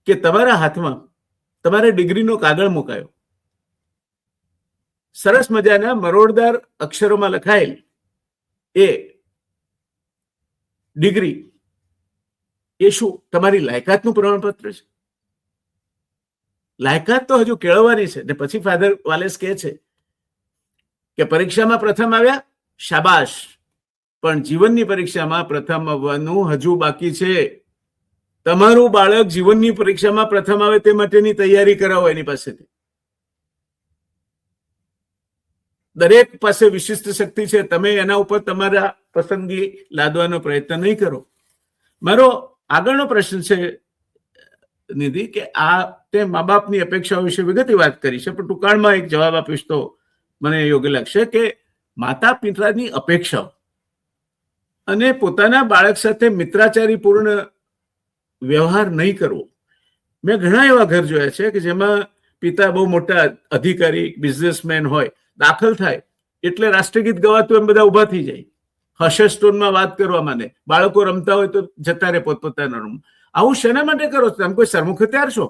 કે તમારા હાથમાં તમારે ડિગ્રીનો કાગળ મુકાયો, સરસ મજાના મરોડદાર અક્ષરોમાં લખાયેલ એ ડિગ્રી એ શું તમારી લાયકાતનું પ્રમાણપત્ર છે? લાયકાત તો હજુ કેળવવાની છે. ને પછી ફાધર વાલેસ કહે છે કે પરીક્ષામાં પ્રથમ આવ્યા, શાબાશ, પણ જીવનની પરીક્ષામાં પ્રથમ આવવાનું હજુ બાકી છે. તમારું બાળક જીવનની પરીક્ષામાં પ્રથમ આવે તે માટેની તૈયારી કરાવો એની પાસેથી. દરેક પાસે વિશિષ્ટ શક્તિ છે, તમે એના ઉપર તમારા પસંદગી લાદવાનો પ્રયત્ન નહીં કરો. મારો આગળનો પ્રશ્ન છે નિધિ, કે આ તે મા બાપની અપેક્ષાઓ વિશે વિગતે વાત કરી છે, પણ ટૂંકાણમાં એક જવાબ આપીશ તો મને યોગ્ય લાગશે કે માતા પિતાની અપેક્ષાઓ અને પોતાના બાળક સાથે મિત્રાચારીપૂર્ણ વ્યવહાર નહીં કરવો. મેં ઘણા એવા ઘર જોયા છે કે જેમાં પિતા બહુ મોટા અધિકારી બિઝનેસમેન હોય, દાખલ થાય એટલે રાષ્ટ્રગીત ગવાતું એમ બધા ઉભા થઈ જાય, હર્ષ ટોનમાં વાત કરવા માંડે, બાળકો રમતા હોય તો જતા રહે પોતપોતાના રૂમ. આવું શેના માટે કરો છો? તમે કોઈ સરમુખત્યાર છો?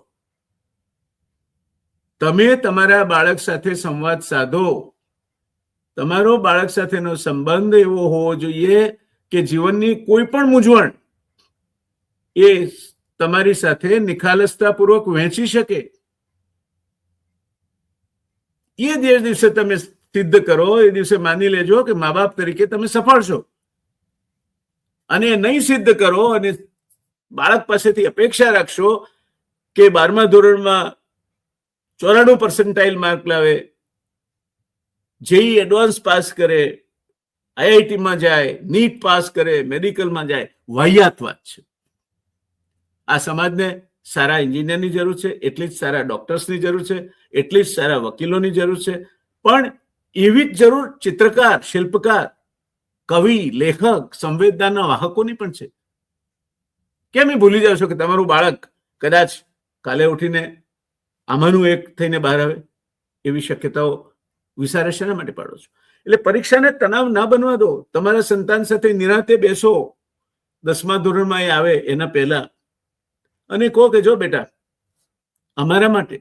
તમે તમારા બાળક સાથે સંવાદ સાધો. તમારો બાળક સાથેનો સંબંધ એવો હોવો જોઈએ કે જીવનની કોઈ પણ મૂંઝવણ એ તમારી સાથે નિખાલસતાપૂર્વક વહેંચી શકે. એ જે દિવસે તમે સિદ્ધ કરો એ દિવસે માની લેજો કે મા બાપ તરીકે તમે સફળ છો. અને નહીં સિદ્ધ કરો અને બાળક પાસેથી અપેક્ષા રાખશો કે 12મા ધોરણમાં 94% માર્ક લાવે, જેઈ એડવાન્સ પાસ કરે, આઈઆઈટીમાં જાય, નીટ પાસ કરે, મેડિકલમાં જાય, વાહિયાત વાત છે. આ સમાજને સારા એન્જિનિયરની જરૂર છે, એટલી જ સારા ડોક્ટર્સની જરૂર છે, એટલી જ સારા વકીલોની જરૂર છે, પણ એવી જ જરૂર ચિત્રકાર, શિલ્પકાર, કવિ, લેખક, સંવેદનાના વાહકોની પણ છે. કેમ એ ભૂલી જાવ છો કે તમારું બાળક કદાચ કાલે ઉઠીને આમાંનું એક થઈને બહાર આવે? એવી શક્યતાઓ વિચારે શેના માટે પાડો છો? એટલે પરીક્ષાને તણાવ ના બનવા દો. તમારા સંતાન સાથે નિરાંતે બેસો 10મા ધોરણમાં એ આવે એના પહેલા, અને કહો કે જો બેટા, અમારા માટે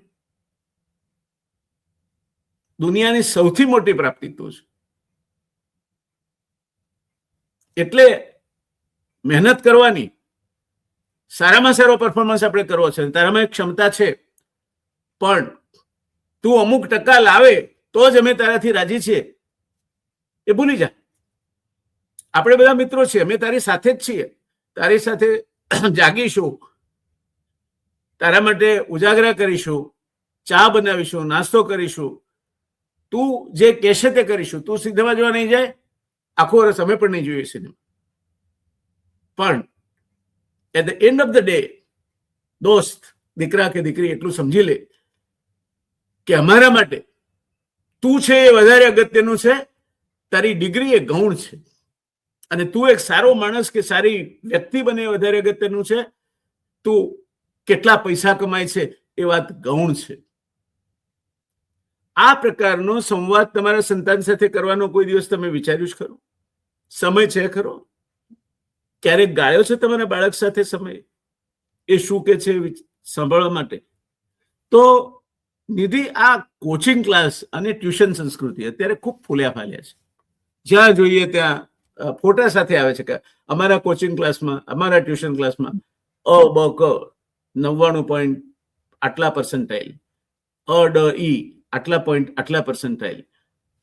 દુનિયાની સૌથી મોટી પ્રાપ્તિ તું છે, એટલે મહેનત કરવાની, સારામાં સારો પરફોર્મન્સ આપણે કરવો છે, તારામાં એક ક્ષમતા છે, પણ તું અમુક ટકા લાવે તો જ અમે તારાથી રાજી છીએ. એ ભૂલી જા. આપણે બધા મિત્રો છીએ, અમે તારી સાથે જ છીએ, તારી સાથે જાગીશું, તારા માટે ઉજાગરા કરીશું, ચા બનાવીશું, નાસ્તો કરીશું, તું જે કહેશે તે કરીશું. તું સિનેમા જોવા નહીં જાય, આખો વર્ષ અમે પણ નહીં જોઈએ સિનેમા, પણ at the end of the day દોસ્ત, દીકરા કે દીકરી એટલું સમજી લે કે અમારા માટે તું છે એ વધારે અગત્યનું છે, તારી ડિગ્રી એ ગૌણ છે, અને તું એક સારો માણસ કે સારી વ્યક્તિ બને એ વધારે અગત્યનું છે, તું કેટલા પૈસા કમાય છે એ વાત ગૌણ છે. આ પ્રકારનો સંવાદ તમારા સંતાન સાથે કરવાનો કોઈ દિવસ તમે વિચાર્યું જ ખરો? સમય છે ખરો? ક્યારેક ગાળ્યો છે તમારા બાળક સાથે સમય? એ શું કે છે સાંભળવા માટે? તો નિધિ, આ કોચિંગ ક્લાસ અને ટ્યુશન સંસ્કૃતિ અત્યારે ખૂબ ફૂલ્યા ફાલ્યા છે. જ્યાં જોઈએ ત્યાં ફોટા સાથે આવે છે કે અમારા કોચિંગ ક્લાસમાં, અમારા ટ્યુશન ક્લાસમાં અ બ ક 99 પોઈન્ટ આટલા પર્સન્ટાઇલ, અ ડ ઈ આટલા પોઈન્ટ આટલા પર્સન્ટાઇલ,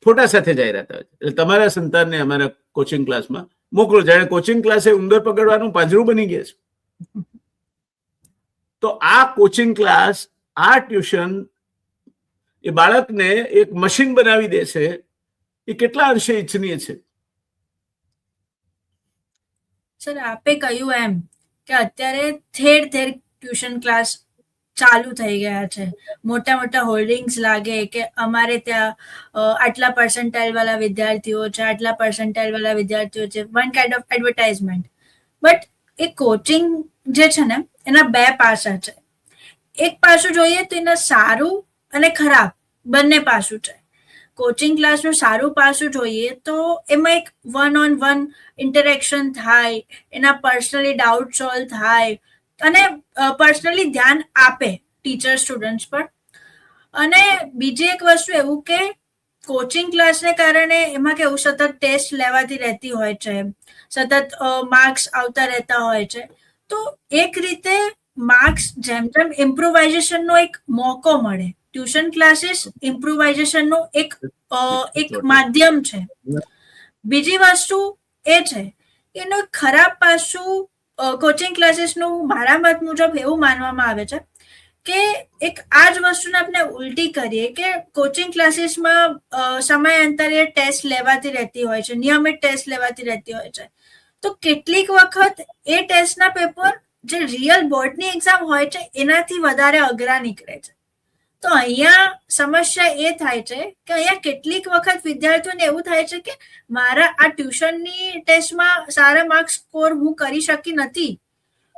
ફોટા સાથે જાહેરાત આવે છે. એટલે તમારા સંતાનને અમારા કોચિંગ ક્લાસમાં મોકલો, જાણે કોચિંગ ક્લાસે ઉંદર પકડવાનું પાંજરું બની ગયા છે. તો આ કોચિંગ ક્લાસ, આ ટ્યુશન એ બાળકને એક મશીન બનાવી દે છે, એ કેટલા અંશે ઈચ્છનીય છે? સર, આપે કહ્યું એમ કે અત્યારે ઠેર ઠેર ટ્યુશન ક્લાસ ચાલુ થઈ ગયા છે. મોટા મોટા હોર્ડિંગ્સ લાગે કે અમારે ત્યાં આટલા પર્સન્ટાઇલ વાળા વિદ્યાર્થીઓ છે, આટલા પર્સન્ટાઇલ વાળા વિદ્યાર્થીઓ છે, one kind of advertisement. But A coaching જે છે ને, એના બે પાસા છે. એક પાસું જોઈએ તો એના સારું અને ખરાબ બંને પાસું છે. કોચિંગ ક્લાસનું સારું પાસું જોઈએ તો એમાં એક વન ઓન વન ઇન્ટરેક્શન થાય, એના પર્સનલી ડાઉટ સોલ્વ થાય અને પર્સનલી ધ્યાન આપે ટીચર સ્ટુડન્ટ્સ પર. અને બીજી એક વસ્તુ એવું કે કોચિંગ ક્લાસને કારણે એમાં કેવું સતત ટેસ્ટ લેવાતી રહેતી હોય છે, સતત માર્ક્સ આવતા રહેતા હોય છે. તો એક રીતે માર્ક્સ જેમ જેમ ઇમ્પ્રુવાઇઝેશનનો એક મોકો મળે. ટ્યુશન ક્લાસીસ ઇમ્પ્રુવાઇઝેશનનો એક માધ્યમ છે. બીજી વસ્તુ એ છે કે એનું ખરાબ પાસું કોચિંગ ક્લાસીસનું મારા મત મુજબ એવું માનવામાં આવે છે કે એક આ જ વસ્તુને આપણે ઉલટી કરીએ કે કોચિંગ ક્લાસીસમાં સમયાંતરે ટેસ્ટ લેવાતી રહેતી હોય છે, નિયમિત ટેસ્ટ લેવાતી રહેતી હોય છે. તો કેટલીક વખત એ ટેસ્ટના પેપર જે રિયલ બોર્ડની એક્ઝામ હોય છે એનાથી વધારે અઘરા નીકળે છે. તો અહીંયા સમસ્યા એ થાય છે કે અહીંયા કેટલીક વખત વિદ્યાર્થીઓને એવું થાય છે કે મારા આ ટ્યુશનની ટેસ્ટમાં સારા માર્ક્સ સ્કોર હું કરી શકી નથી,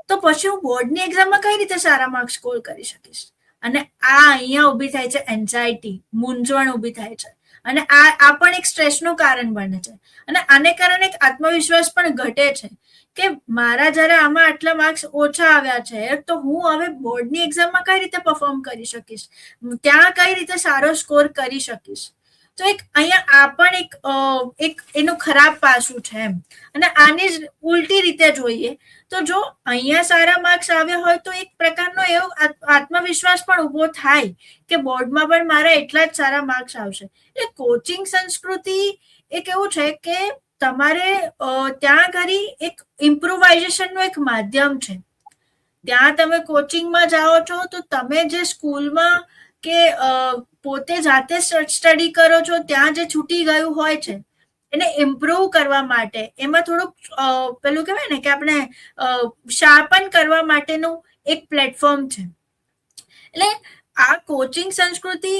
તો પછી હું બોર્ડની એક્ઝામમાં કઈ રીતે સારા માર્ક્સ સ્કોર કરી શકીશ? અને આ અહીંયા ઊભી થાય છે એન્ઝાયટી, મૂંઝવણ ઊભી થાય છે. અને આ પણ એક સ્ટ્રેસનું કારણ બને છે. અને આને કારણે એક આત્મવિશ્વાસ પણ ઘટે છે કે મારા જયારે આમાં આટલા માર્ક્સ ઓછા આવ્યા છે તો હું હવે બોર્ડની એક્ઝામમાં કઈ રીતે પરફોર્મ કરી શકીશ, ત્યાં કઈ રીતે સારો સ્કોર કરી શકીશ. તો એક અહીંયા આ પણ એક એનું ખરાબ પાસું છે એમ. અને આની જ ઉલટી રીતે જોઈએ તો જો અહીંયા સારા માર્ક્સ આવ્યા હોય તો એક પ્રકારનો એવો આત્મવિશ્વાસ પણ ઉભો થાય કે બોર્ડમાં પણ મારા એટલા જ સારા માર્ક્સ આવશે. એટલે કોચિંગ સંસ્કૃતિ એક એવું છે કે તમારે ત્યાં કરી એક ઇમ્પ્રુવાઇઝેશનનું એક માધ્યમ છે. ત્યાં તમે કોચિંગમાં જાઓ છો તો તમે જે સ્કૂલમાં કે પોતે જાતે સ્ટડી કરો છો ત્યાં જે છૂટી ગયું હોય છે એને ઇમ્પ્રુવ કરવા માટે, એમાં થોડુંક પેલું કહેવાય ને કે આપણે શાર્પન કરવા માટેનું એક પ્લેટફોર્મ છે. એટલે આ કોચિંગ સંસ્કૃતિ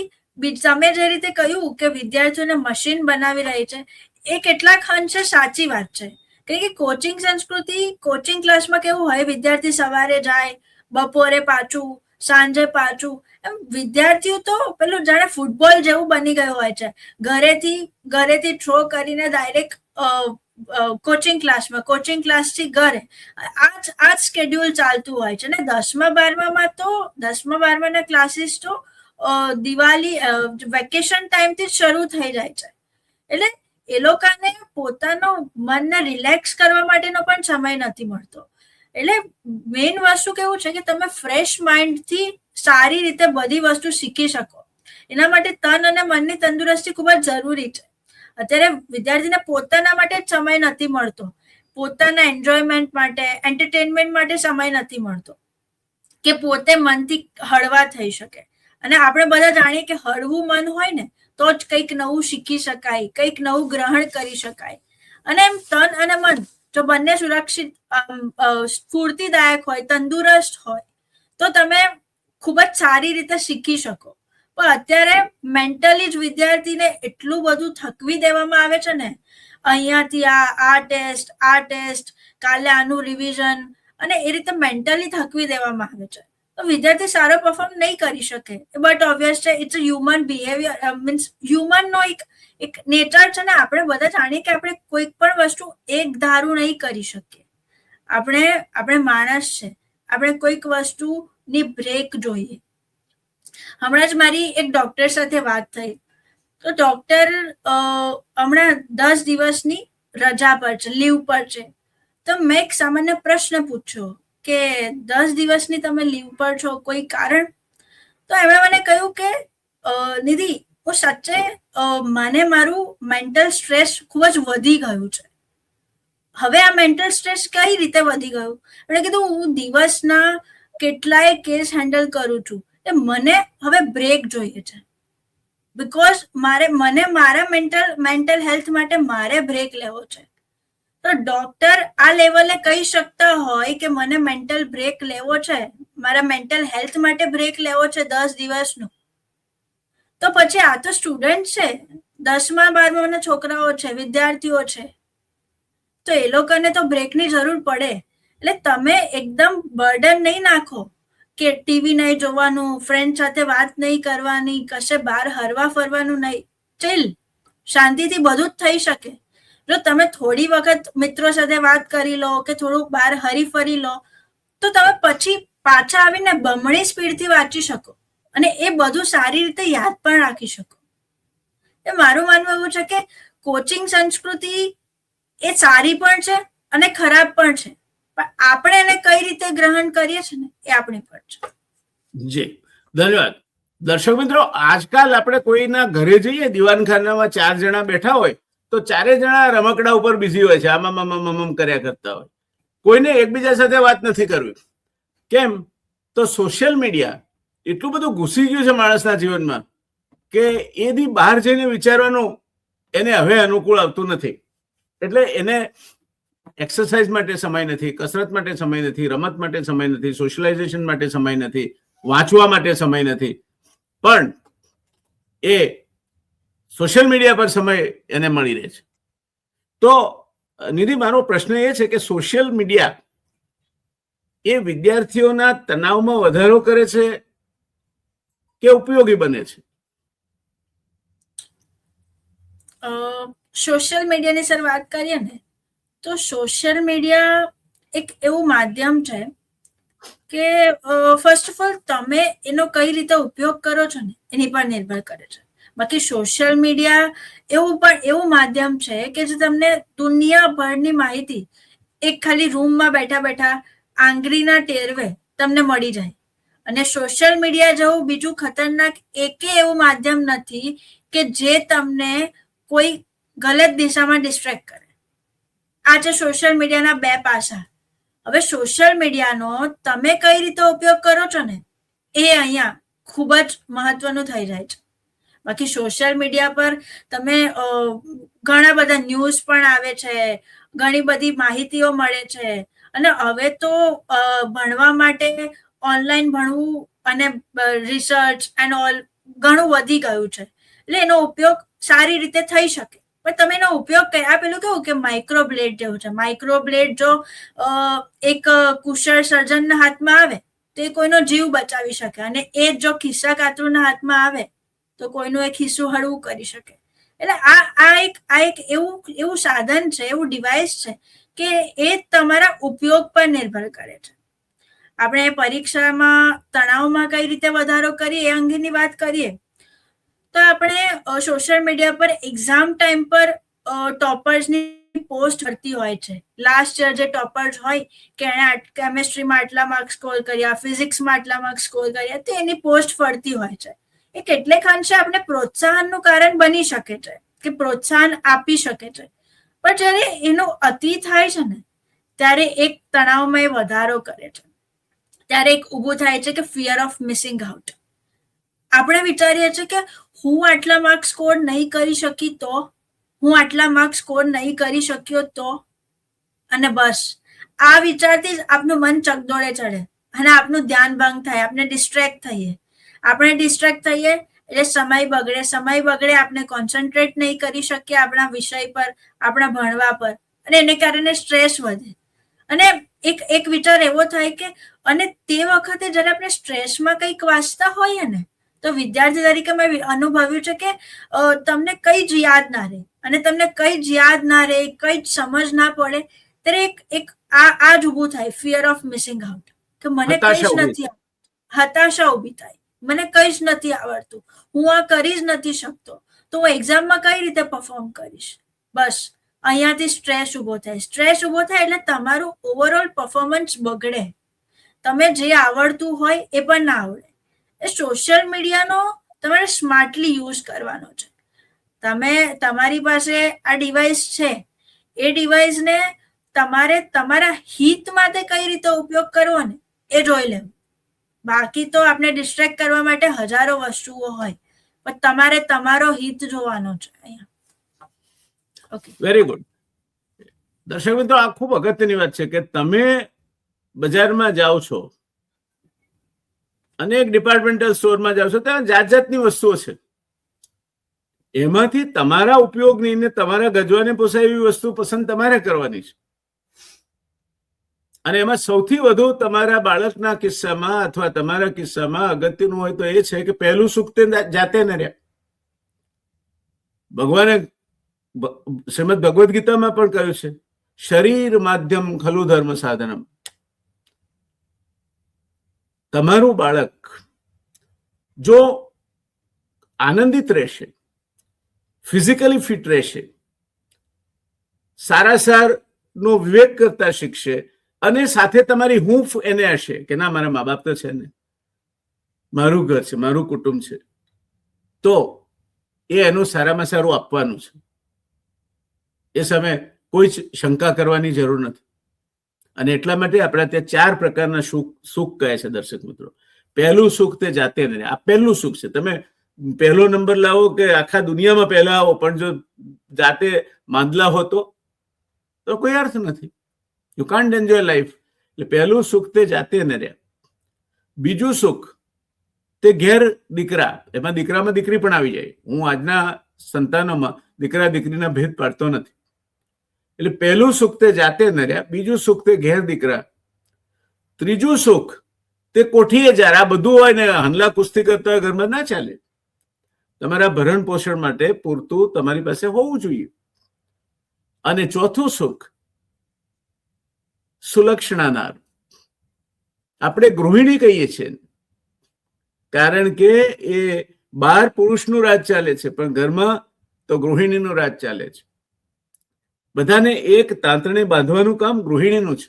તમે જે રીતે કહ્યું કે વિદ્યાર્થીઓને મશીન બનાવી રહી છે, એ કેટલાક અંશે સાચી વાત છે. કારણ કે કોચિંગ સંસ્કૃતિ, કોચિંગ ક્લાસમાં કેવું હોય, વિદ્યાર્થી સવારે જાય, બપોરે પાછું, સાંજે પાછું. એમ વિદ્યાર્થીઓ તો પેલું જાણે ફૂટબોલ જેવું બની ગયું હોય છે. ઘરેથી થ્રો કરીને ડાયરેક્ટ કોચિંગ ક્લાસમાં, કોચિંગ ક્લાસથી ઘરે, આ જ સ્કેડ્યુલ ચાલતું હોય છે. ને 10મા 12માના ક્લાસીસ તો દિવાળી વેકેશન ટાઈમથી જ શરૂ થઈ જાય છે. એટલે એ લોકોને પોતાનો મનને રિલેક્સ કરવા માટેનો પણ સમય નથી મળતો. એટલે મેઇન વસ્તુ કેવું છે કે તમે ફ્રેશ માઇન્ડથી સારી રીતે બધી વસ્તુ શીખી શકો. એના માટે તન અને મનની તંદુરસ્તી ખૂબ જ જરૂરી છે. અત્યારે વિદ્યાર્થીને પોતાના માટે જ સમય નથી મળતો, પોતાના એન્જોયમેન્ટ માટે, એન્ટરટેનમેન્ટ માટે સમય નથી મળતો કે પોતે મનથી હળવા થઈ શકે. અને આપણે બધા જાણીએ કે હળવું મન હોય ને તો જ કંઈક નવું શીખી શકાય, કંઈક નવું ગ્રહણ કરી શકાય. અને એમ તન અને મન જો બંને સુરક્ષિત, સ્ફૂર્તિદાયક હોય, તંદુરસ્ત હોય તો તમે ખૂબ જ સારી રીતે શીખી શકો. પણ અત્યારે મેન્ટલી જ વિદ્યાર્થીને એટલું બધું થકવી દેવામાં આવે છે ને, અહીંયાથી આ ટેસ્ટ, કાલે આનું રિવિઝન, અને એ રીતે મેન્ટલી થકવી દેવામાં આવે છે. તો વિદ્યાર્થી સારો પરફોર્મ નહીં કરી શકે. બટ ઓબ્વિયસ છે, it's a human behaviour, means હ્યુમનનો એક નેચર છે ને. આપણે બધા જાણીએ કે આપણે કોઈક પણ વસ્તુ એક ધારું નહીં કરી શકીએ. આપણે માણસ છે, આપણે કોઈક વસ્તુની બ્રેક જોઈએ. હમણાં જ મારી એક ડોક્ટર સાથે વાત થઈ તો ડોક્ટર હમણાં 10 દિવસની રજા પર છે, લીવ પર છે. તો મેં એક સામાન્ય પ્રશ્ન પૂછ્યો કે 10 દિવસની તમે લીવ પર છો, કોઈ કારણ? તો એમણે મને કહ્યું કે નિધિ, હું સાચે મને મારું મેન્ટલ સ્ટ્રેસ ખૂબ જ વધી ગયું છે. હવે આ મેન્ટલ સ્ટ્રેસ કઈ રીતે વધી ગયું? એમણે કીધું હું દિવસના કેટલાય કેસ હેન્ડલ કરું છું, એ મને હવે બ્રેક જોઈએ છે. બીકોઝ મને મારા મેન્ટલ હેલ્થ માટે મારે બ્રેક લેવો છે. તો ડોક્ટર આ લેવલે કહી શકતા હોય કે મને મેન્ટલ બ્રેક લેવો છે, મારા મેન્ટલ હેલ્થ માટે બ્રેક લેવો છે 10 દિવસનો, તો પછી આ તો સ્ટુડન્ટ છે, 10મા 12માના છોકરાઓ છે, વિદ્યાર્થીઓ છે, તો એ લોકોને તો બ્રેકની જરૂર પડે. એટલે તમે એકદમ બર્ડન નહીં નાખો કે ટીવી નહીં જોવાનું, ફ્રેન્ડ સાથે વાત નહીં કરવાની, કશે બહાર હરવા ફરવાનું નહીં. ચિલ, શાંતિથી બધું જ થઈ શકે. જો તમે થોડી વખત મિત્રો સાથે વાત કરી લો કે થોડુંક બહાર હરી ફરી લો, તો તમે પછી પાછા આવીને બમણી સ્પીડથી વાંચી શકો અને એ બધું સારી રીતે યાદ પણ રાખી શકો. એ મારું માનવું એવું છે કે કોચિંગ સંસ્કૃતિ એ સારી પણ છે અને ખરાબ પણ છે, પણ આપણે એને કઈ રીતે ગ્રહણ કરીએ છીએ ને એ આપણી પર છે. જી ધન્યવાદ. દર્શક મિત્રો, આજકાલ આપણે કોઈના ઘરે જઈએ, દીવાનખાનામાં 4 જણા બેઠા હોય તો 4 જણા રમકડા ઉપર બિઝી હોય છે, આમ કર્યા કરતા હોય. કોઈને એકબીજા સાથે વાત નથી કરવી. કેમ? તો સોશિયલ મીડિયા એટલું બધું ઘૂસી ગયું છે માણસના જીવનમાં કે એની બહાર જઈને વિચારવાનું એને હવે અનુકૂળ આવતું નથી. એટલે એને એક્સરસાઇઝ માટે સમય નથી, કસરત માટે સમય નથી, રમત માટે સમય નથી, સોશિયલાઇઝેશન માટે સમય નથી, વાંચવા માટે સમય નથી, પણ એ સોશિયલ મીડિયા પર સમય એને મળી રહે છે. તો નિધિ, મારો પ્રશ્ન એ છે કે સોશિયલ મીડિયા એ વિદ્યાર્થીઓના તણાવમાં વધારો કરે છે કે ઉપયોગી બને છે? સોશિયલ મીડિયાની સર વાત કરીએ ને, તો સોશિયલ મીડિયા એક એવું માધ્યમ છે કે ફર્સ્ટ ઓફ ઓલ તમે એનો કઈ રીતે ઉપયોગ કરો છો ને એની પર નિર્ભર કરે છે. બાકી સોશિયલ મીડિયા એવું માધ્યમ છે કે જે તમને દુનિયાભરની માહિતી એક ખાલી રૂમમાં બેઠા બેઠા આંગળીના ટેરવે તમને મળી જાય. અને સોશિયલ મીડિયા જેવું બીજું ખતરનાક એકે એવું માધ્યમ નથી કે જે તમને કોઈ ગલત દિશામાં ડિસ્ટ્રેક્ટ કરે. આ છે સોશિયલ મીડિયાના 2 પાસા. હવે સોશિયલ મીડિયાનો તમે કઈ રીતે ઉપયોગ કરો છો ને એ અહીંયા ખૂબ જ મહત્વનું થઈ જાય છે. બાકી સોશિયલ મીડિયા પર તમે ઘણા બધા ન્યૂઝ પણ આવે છે, ઘણી બધી માહિતીઓ મળે છે, અને હવે તો ભણવા માટે ઓનલાઈન ભણવું અને રિસર્ચ એન્ડ ઓલ ઘણું વધી ગયું છે. એટલે એનો ઉપયોગ સારી રીતે થઈ શકે, પણ તમે એનો ઉપયોગ કર્યા પેલું કેવું કે માઇક્રોબ્લેડ જેવું છે. માઇક્રોબ્લેડ જો એક કુશળ સર્જનના હાથમાં આવે તો એ કોઈનો જીવ બચાવી શકે, અને એ જો ખિસ્સા કાતરુના હાથમાં આવે તો કોઈનું એક ખિસ્સું હળવું કરી શકે. એટલે આ એક એવું સાધન છે, એવું ડિવાઇસ છે કે એ તમારા ઉપયોગ પર નિર્ભર કરે છે. આપણે પરીક્ષામાં તણાવમાં કઈ રીતે વધારો કરીએ એ અંગેની વાત કરીએ તો આપણે સોશિયલ મીડિયા પર એક્ઝામ ટાઈમ પર ટોપર્સની પોસ્ટ કરતી હોય છે. લાસ્ટ યર જે ટોપર્સ હોય કે એણે કેમેસ્ટ્રીમાં આટલા માર્ક્સ સ્કોર કર્યા, ફિઝિક્સમાં આટલા માર્ક્સ સ્કોર કર્યા, તો એની પોસ્ટ ફરતી હોય છે. એ કેટલેક અંશે આપણે પ્રોત્સાહનનું કારણ બની શકે છે, કે પ્રોત્સાહન આપી શકે છે, પણ જ્યારે એનો અતિ થાય છે ને ત્યારે એક તણાવમાં એ વધારો કરે છે. ત્યારે એક ઊભું થાય છે કે ફિયર ઓફ મિસિંગ આઉટ. આપણે વિચારીએ છીએ કે હું આટલા માર્ક્સ સ્કોર નહીં કરી શકી તો, હું આટલા માર્ક્સ સ્કોર નહીં કરી શક્યો તો, અને બસ આ વિચારથી જ આપનું મન ચકદોડે ચડે અને આપનું ધ્યાન ભંગ થાય, આપણે ડિસ્ટ્રેક્ટ થઈએ. આપણે ડિસ્ટ્રેક્ટ થઈએ એટલે સમય બગડે, આપણે કોન્સન્ટ્રેટ નહીં કરી શકીએ આપણા વિષય પર, આપણા ભણવા પર, અને એને કારણે સ્ટ્રેસ વધે. અને એક વિચાર એવો થાય કે અને તે વખતે જ્યારે આપણે સ્ટ્રેસમાં કંઈક વાંચતા હોઈએ ને તો વિદ્યાર્થી તરીકે મેં અનુભવ્યું છે કે તમને કઈ જ યાદ ના રહે, અને તમને કઈ જ યાદ ના રહે, કઈ જ સમજ ના પડે, ત્યારે એક આ જ ઊભું થાય ફિયર ઓફ મિસિંગ આઉટ, કે મને કઈ જ નથી, હતાશા ઊભી થાય, મને કઈ જ નથી આવડતું, હું આ કરી જ નથી શકતો, તો હું એક્ઝામમાં કઈ રીતે પરફોર્મ કરીશ. બસ અહીંયાથી સ્ટ્રેસ ઊભો થાય. સ્ટ્રેસ ઊભો થાય એટલે તમારું ઓવરઓલ પરફોર્મન્સ બગડે, તમે જે આવડતું હોય એ પણ ના આવડે. એ સોશિયલ મીડિયાનો તમારે સ્માર્ટલી યુઝ કરવાનો છે. તમારી પાસે આ ડિવાઇસ છે, એ ડિવાઇસને તમારે તમારા હિત માટે કઈ રીતે ઉપયોગ કરવો ને એ જોઈ લેવું. બાકી તો આપણે ડિસ્ટ્રેક્ટ કરવા માટે હજારો વસ્તુઓ હોય, પણ તમારે તમારો હિત જોવાનો છે અહીંયા. Okay, very good. દર્શક મિત્રો, આ ખૂબ અગત્યની વાત છે કે તમે બજારમાં જાઓ છો, અનેક ડિપાર્ટમેન્ટલ સ્ટોરમાં જાઓ છો, ત્યાં જાત જાતની વસ્તુઓ છે. એમાંથી તમારા ઉપયોગની ને તમારા ગજવાને પોસાય એવી વસ્તુ પસંદ તમારે કરવાની છે. અને એમાં સૌથી વધુ તમારા બાળકના કિસ્સામાં અથવા તમારા કિસ્સામાં અગત્યનું હોય તો એ છે કે પહેલું સુખ તે જાતે ન રહ્યા. ભગવાને શ્રીમદ ભગવદ્ ગીતામાં પણ કહ્યું છે, શરીર માધ્યમ ખલુ ધર્મ સાધનમ. તમારું બાળક જો આનંદિત રહેશે, ફિઝિકલી ફિટ રહેશે, સારાસારનો વિવેક કરતા શીખશે, અને સાથે તમારી હૂંફ એને હશે કે ના, મારા મા બાપ તો છે ને, મારું ઘર છે, મારું કુટુંબ છે, તો એ એનું સારામાં સારું આપવાનું છે. એ સમયે કોઈ જ શંકા કરવાની જરૂર નથી. અને એટલા માટે આપણા ત્યાં 4 પ્રકારના સુખ કહે છે દર્શક મિત્રો. પહેલું સુખ તે જાતે નહીં. આ પહેલું સુખ છે. તમે પહેલો નંબર લાવો કે આખા દુનિયામાં પહેલા આવો, પણ જો જાતે માંદલા હો તો કોઈ અર્થ નથી. You can't enjoy life. એટલે પહેલું સુખ તે જાતે ન રહ્યા. બીજું સુખ તે ઘેર દીકરા. એમાં દીકરામાં દીકરી પણ આવી જાય. હું આજના સંતાનોમાં દીકરા દીકરીના ભેદ પાડતો નથી. એટલે પહેલું સુખ તે જાતે ન રહ્યા, બીજું સુખ તે ઘેર દીકરા, ત્રીજું સુખ તે કોઠીએ જાર. આ બધું હોય ને હંલા કુસ્તી કરતા ઘરમાં ના ચાલે. તમારા ભરણ પોષણ માટે પૂરતું તમારી પાસે હોવું જોઈએ. અને ચોથું સુખ સુલક્ષણાનાર. આપણે ગૃહિણી કહીએ છીએ કારણ કે એ બહાર પુરુષનું રાજ ચાલે છે, પણ ઘરમાં તો ગૃહિણીનું રાજ ચાલે છે. બધાને એક તાંતણે બાંધવાનું કામ ગૃહિણીનું છે.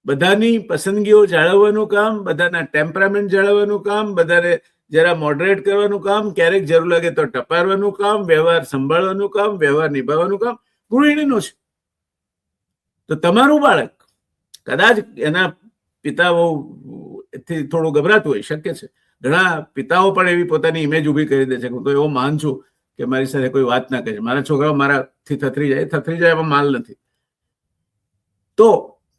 બધાની પસંદગીઓ જાળવવાનું કામ, બધાના ટેમ્પરામેન્ટ જાળવવાનું કામ, બધાને જરા મોડરેટ કરવાનું કામ, ક્યારેક જરૂર લાગે તો ટપારવાનું કામ, વ્યવહાર સંભાળવાનું કામ, વ્યવહાર નિભાવવાનું કામ ગૃહિણીનું છે. તો તમારું બાળક કદાચ એના પિતાઓ થી થોડું ગભરાતું હોય, શક્ય છે. ઘણા પિતાઓ પણ એવી પોતાની ઇમેજ ઉભી કરી દે છે કે હું તો એવો માન છું કે મારી સાથે કોઈ વાત ના કરે, મારા છોકરાઓ મારાથી થથરી જાય, એમાં માલ નથી. તો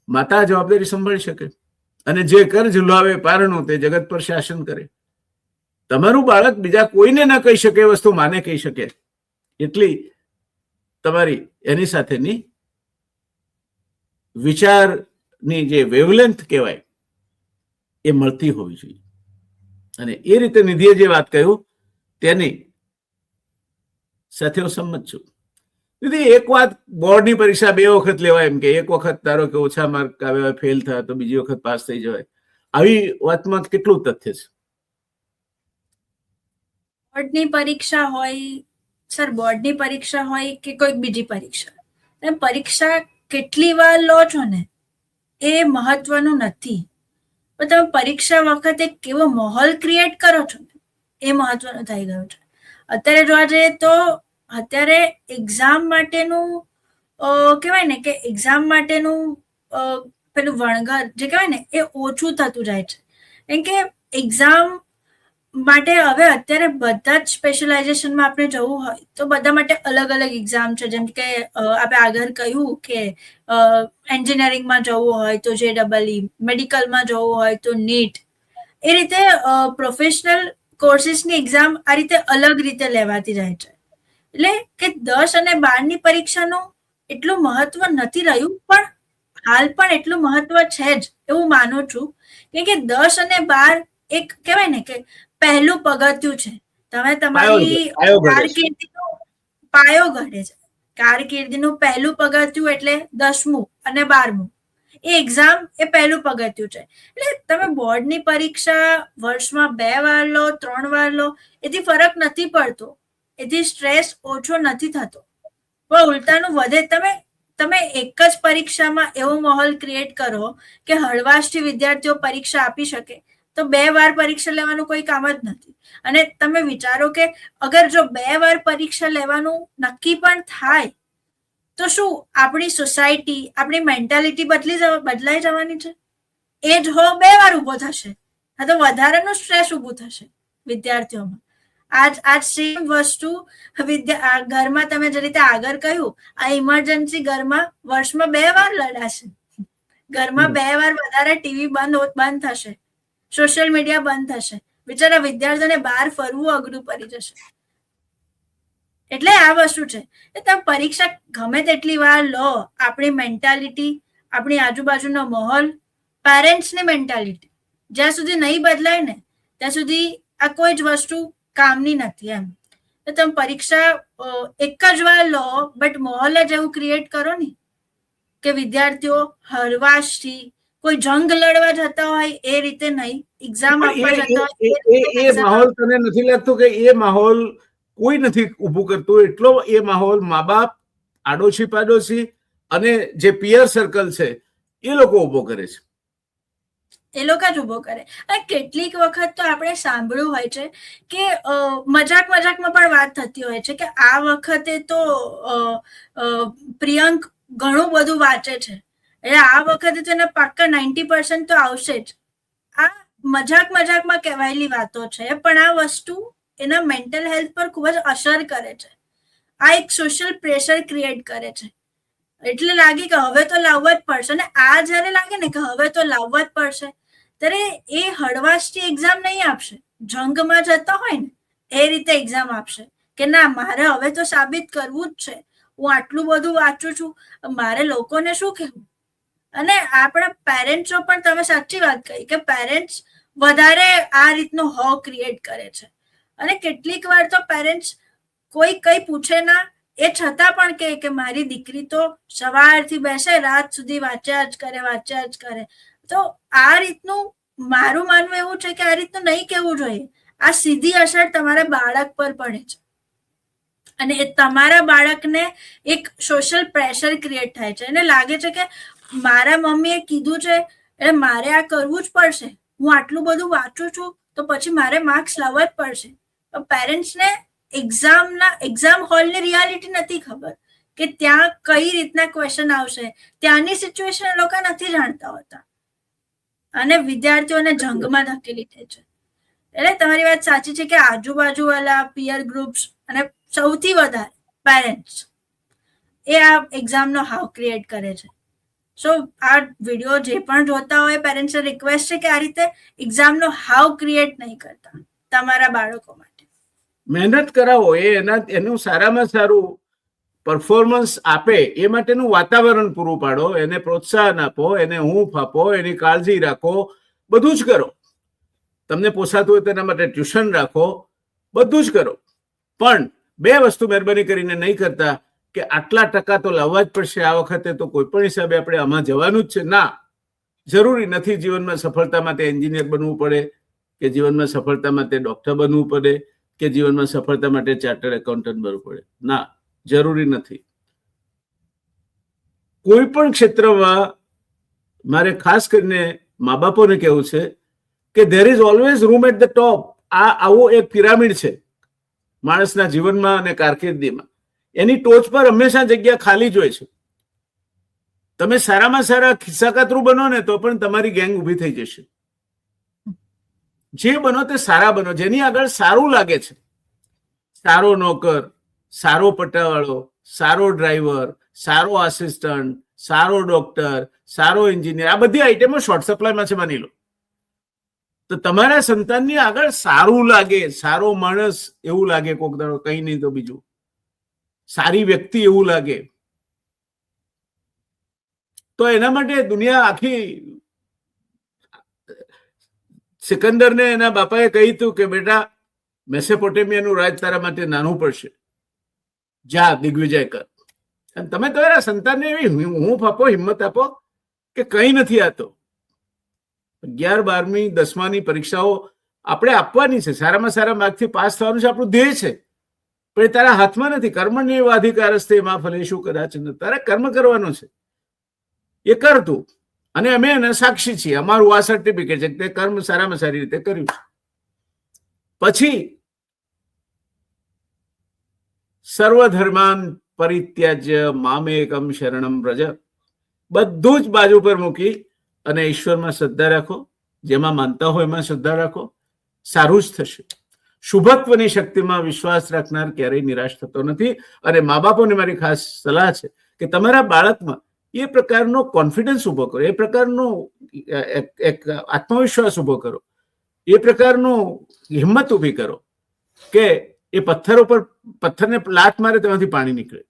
માતા જવાબદારી સંભાળી શકે, અને જે કર ઝુલાવે પારણું તે જગત પર શાસન કરે. તમારું બાળક બીજા કોઈને ના કહી શકે એ વસ્તુ માને કહી શકે, એટલી તમારી એની સાથેની વિચારની જે વેવલેન્થ કહેવાય એ મળતી હોવી જોઈએ. અને એ રીતે નિધિએ જે વાત કહ્યું તેની સાથે હું સંમત છું. નિધિ, એક વાત, બોર્ડની પરીક્ષા 2 વખત લેવાય, એમ કે એક વખત ધારો કે ઓછા માર્ક આવ્યા, ફેલ થયા, તો બીજી વખત પાસ થઈ જવાય. આવી વાતમાં કેટલું તથ્ય છે? બોર્ડની પરીક્ષા હોય સર, બોર્ડની પરીક્ષા હોય કે કોઈક બીજી પરીક્ષા, તમે પરીક્ષા કેટલી વાર લો છો ને એ મહત્વનું નથી, પણ તમે પરીક્ષા વખતે કેવો માહોલ ક્રિએટ કરો છો એ મહત્વનું થઈ ગયું છે. અત્યારે જોવા જઈએ તો અત્યારે એક્ઝામ માટેનું કહેવાય ને કે એક્ઝામ માટેનું પેલું વણગર જે કહેવાય ને એ ઓછું થતું જાય છે. કેમ કે એક્ઝામ માટે હવે અત્યારે બધા જ સ્પેશિયલાઇઝેશનમાં આપણે જવું હોય તો બધા માટે અલગ અલગ એક્ઝામ છે. જેમ કે આપણે આગળ કહ્યું કે એન્જિનિયરિંગમાં જવું હોય તો JEE, મેડિકલમાં જવું હોય તો NEET. એ રીતે પ્રોફેશનલ કોર્સિસની એક્ઝામ આ રીતે અલગ રીતે લેવાતી જાય છે. એટલે કે 10 અને 12ની પરીક્ષાનું એટલું મહત્વ નથી રહ્યું, પણ હાલ પણ એટલું મહત્વ છે જ એવું માનું છું. કેમ કે 10 અને 12 એક કહેવાય ને કે પહેલું પગથિયું છે. તમે તમારી કારકિર્દીનો પાયો ઘડે છે. કારકિર્દીનું પહેલું પગથિયું એટલે 10મું અને 12મું. એ એક્ઝામ એ પહેલું પગથિયું છે. એટલે તમે બોર્ડની પરીક્ષા વર્ષમાં 2 વાર લો, 3 વાર લો, એથી ફરક નથી પડતો, એથી સ્ટ્રેસ ઓછો નથી થતો, પણ ઉલટાનું વધે. તમે એક જ પરીક્ષામાં એવો માહોલ ક્રિએટ કરો કે હળવાશથી વિદ્યાર્થીઓ પરીક્ષા આપી શકે, તો 2 વાર પરીક્ષા લેવાનું કોઈ કામ જ નથી. અને તમે વિચારો કે અગર જો 2 વાર પરીક્ષા લેવાનું નક્કી પણ થાય તો શું આપણી સોસાયટી, આપણી મેન્ટાલિટી બદલાઈ જવાની છે? એ જ હો 2 વાર ઉભો થશે, હા, તો વધારાનું સ્ટ્રેસ ઊભું થશે વિદ્યાર્થીઓમાં. આજ સેમ વસ્તુ ઘરમાં તમે જે રીતે આગળ કહ્યું, આ ઇમરજન્સી ઘરમાં વર્ષમાં 2 વાર લડાશે. ઘરમાં 2 વાર વધારે ટીવી બંધ થશે, સોશિયલ મીડિયા બંધ થશે, બિચારા વિદ્યાર્થીઓને બહાર ફરવું અઘરું પડી જશે. એટલે આ વસ્તુ છે કે તમે પરીક્ષા ગમે તેટલી વાર લો, આપણી મેન્ટાલિટી, આપણી આજુબાજુનો માહોલ, પેરેન્ટ્સની મેન્ટાલિટી જ્યાં સુધી નહીં બદલાય ને ત્યાં સુધી આ કોઈ જ વસ્તુ કામની નથી એમ. તો તમે પરીક્ષા એક જ વાર લો, બટ માહોલ જ એવું ક્રિએટ કરો ને કે વિદ્યાર્થીઓ હળવાશથી, કોઈ જંગ લડવા જતા હોય એ રીતે નહીં, એક્ઝામ આપવા જતા હોય એ માહોલ તને નથી લાગતું કે એ માહોલ કોઈ નથી ઊભું કરતું? એટલો એ માહોલ મા બાપ, આડોશી પાડોશી અને જે પિયર સર્કલ છે એ લોકો ઊભો કરે છે. એ લોકો જ ઊભો કરે. અને કેટલીક વખત તો આપણે સાંભળ્યું હોય છે કે મજાકમાં પણ વાત થતી હોય છે કે આ વખતે તો પ્રિયંક ઘણું બધું વાંચે છે, એટલે આ વખતે તો એના પાક્કા 90% તો આવશે જ. આ મજાકમાં કહેવાયેલી વાતો છે, પણ આ વસ્તુ એના મેન્ટલ હેલ્થ પર ખૂબ જ અસર કરે છે. આ એક સોશિયલ પ્રેશર ક્રિએટ કરે છે. એટલે લાગે કે હવે તો લાવવા જ પડશે, અને આ જયારે લાગે ને કે હવે તો લાવવા જ પડશે, ત્યારે એ હળવાશથી એક્ઝામ નહીં આપશે, જંગમાં જતા હોય ને એ રીતે એક્ઝામ આપશે કે ના, મારે હવે તો સાબિત કરવું જ છે, હું આટલું બધું વાંચું છું, મારે લોકોને શું કહેવું. અને આપણા પેરેન્ટ્સો પણ, તમે સાચી વાત કહી કે પેરેન્ટ્સ વધારે આ રીતનો હો ક્રિએટ કરે છે. અને કેટલીક વાર તો પેરેન્ટ્સ કોઈ કઈ પૂછે ના, એ છતાં પણ કે મારી દીકરી તો સવારથી બેસે રાત સુધી વાંચ્યા જ કરે. તો આ રીતનું મારું માનવું એવું છે કે આ રીતનું નહીં કહેવું જોઈએ. આ સીધી અસર તમારા બાળક પર પડે છે, અને એ તમારા બાળકને એક સોશિયલ પ્રેશર ક્રિએટ થાય છે. એને લાગે છે કે મારા મમ્મીએ કીધું છે એટલે મારે આ કરવું જ પડશે, હું આટલું બધું વાંચું છું તો પછી મારે માર્ક્સ લાવવા જ પડશે. પેરેન્ટ્સને એક્ઝામ હોલની રિયાલિટી નથી ખબર કે ત્યાં કઈ રીતના ક્વેશ્ચન આવશે, ત્યાંની સિચ્યુએશન એ લોકો નથી જાણતા હોતા, અને વિદ્યાર્થીઓને જંગમાં ધકેલી દે છે. એટલે તમારી વાત સાચી છે કે આજુબાજુ વાળા પિયર ગ્રુપ્સ અને સૌથી વધારે પેરેન્ટ્સ એ આ એક્ઝામનો હાવ ક્રિએટ કરે છે. સો આ વિડીયો જે પણ જોતા હોય, પેરેન્ટ્સને રિક્વેસ્ટ છે કે આ રીતે એક્ઝામનો હાવ ક્રિએટ નહીં કરતા તમારા બાળકો માટે. મહેનત કરાવો, એનું સારામાં સારું પરફોર્મન્સ આપે એ માટેનું વાતાવરણ પૂરું પાડો, એને પ્રોત્સાહન આપો, એને હૂંફ આપો, એની કાળજી રાખો, બધું જ કરો. તમને પોસાતું હોય તેના માટે ટ્યુશન રાખો, બધું જ કરો. પણ 2 વસ્તુ મહેરબાની કરીને નહીં કરતા કે આટલા ટકા તો લાવવા જ પડશે આ વખતે, તો કોઈ પણ હિસાબે આપણે આમાં જવાનું જ છે. ના, જરૂરી નથી જીવનમાં સફળતા માટે એન્જિનિયર બનવું પડે, કે જીવનમાં સફળતા માટે ડોક્ટર બનવું પડે, કે જીવનમાં સફળતા માટે ચાર્ટર્ડ એકાઉન્ટન્ટ બનવું પડે. ના, જરૂરી નથી. કોઈ પણ ક્ષેત્રમાં મારે ખાસ કરીને મા બાપોને કહેવું છે કે there is always room at the top. આવો એક પિરામિડ છે માણસના જીવનમાં અને કારકિર્દીમાં. એની ટોચ પર હંમેશા જગ્યા ખાલી જ હોય છે. તમે સારામાં સારા ખિસ્સાકાતરું બનો ને તો પણ તમારી ગેંગ ઊભી થઈ જશે. જે બનો તે સારા બનો, જેની આગળ સારું લાગે છે. સારો નોકર, સારો પટ્ટાવાળો, સારો ડ્રાઈવર, સારો આસિસ્ટન્ટ, સારો ડોક્ટર, સારો એન્જિનિયર, આ બધી આઈટમો શોર્ટ સપ્લાયમાં છે માની લો. તો તમારા સંતાનની આગળ સારું લાગે, સારો માણસ એવું લાગે, કોક દાડો કઈ નહીં તો બીજું સારી વ્યક્તિ એવું લાગે, તો એના માટે દુનિયા આખી. સિકંદરને એના બાપાએ કહ્યું હતું કે બેટા, મેસોપોટેમિયાનું રાજ તારા માટે નાનું પડશે, જા દિગ્વિજય કર. અને તમે તો એના સંતાનને એવી હૂંફ આપો, હિંમત આપો કે કઈ નથી આતો. 11, 12મી, 10માની પરીક્ષાઓ આપણે આપવાની છે, સારામાં સારા માર્કથી પાસ થવાનું છે, આપણું ધ્યેય છે. પણ એ તારા હાથમાં નથી. કર્મણ્ય અધિકારસ્તે મા ફલેષુ કદાચન. તારે કર્મ કરવાનો છે, એ કર તું. અને અમે એના સાક્ષી છીએ, અમારું આ સર્ટિફિકેટ છે કે કર્મ સારામાં સારી રીતે કર્યું છે. પછી સર્વધર્માન પરિત્યાજ્ય મામેકમ શરણમ વ્રજ, બધું જ બાજુ પર મૂકી અને ઈશ્વરમાં શ્રદ્ધા રાખો જેમાં માનતા હોય એમાં શ્રદ્ધા રાખો, સારું જ થશે. શુભત્વની શક્તિમાં વિશ્વાસ રાખનાર ક્યારેય નિરાશ થતો નથી. અને મા બાપોને મારી ખાસ સલાહ છે કે તમારા બાળકમાં એ પ્રકારનો કોન્ફિડન્સ ઉભો કરો, એ પ્રકારનો એક આત્મવિશ્વાસ ઉભો કરો, એ પ્રકારનો હિંમત ઉભી કરો કે એ પથ્થરને લાત મારે તેમાંથી પાણી નીકળે.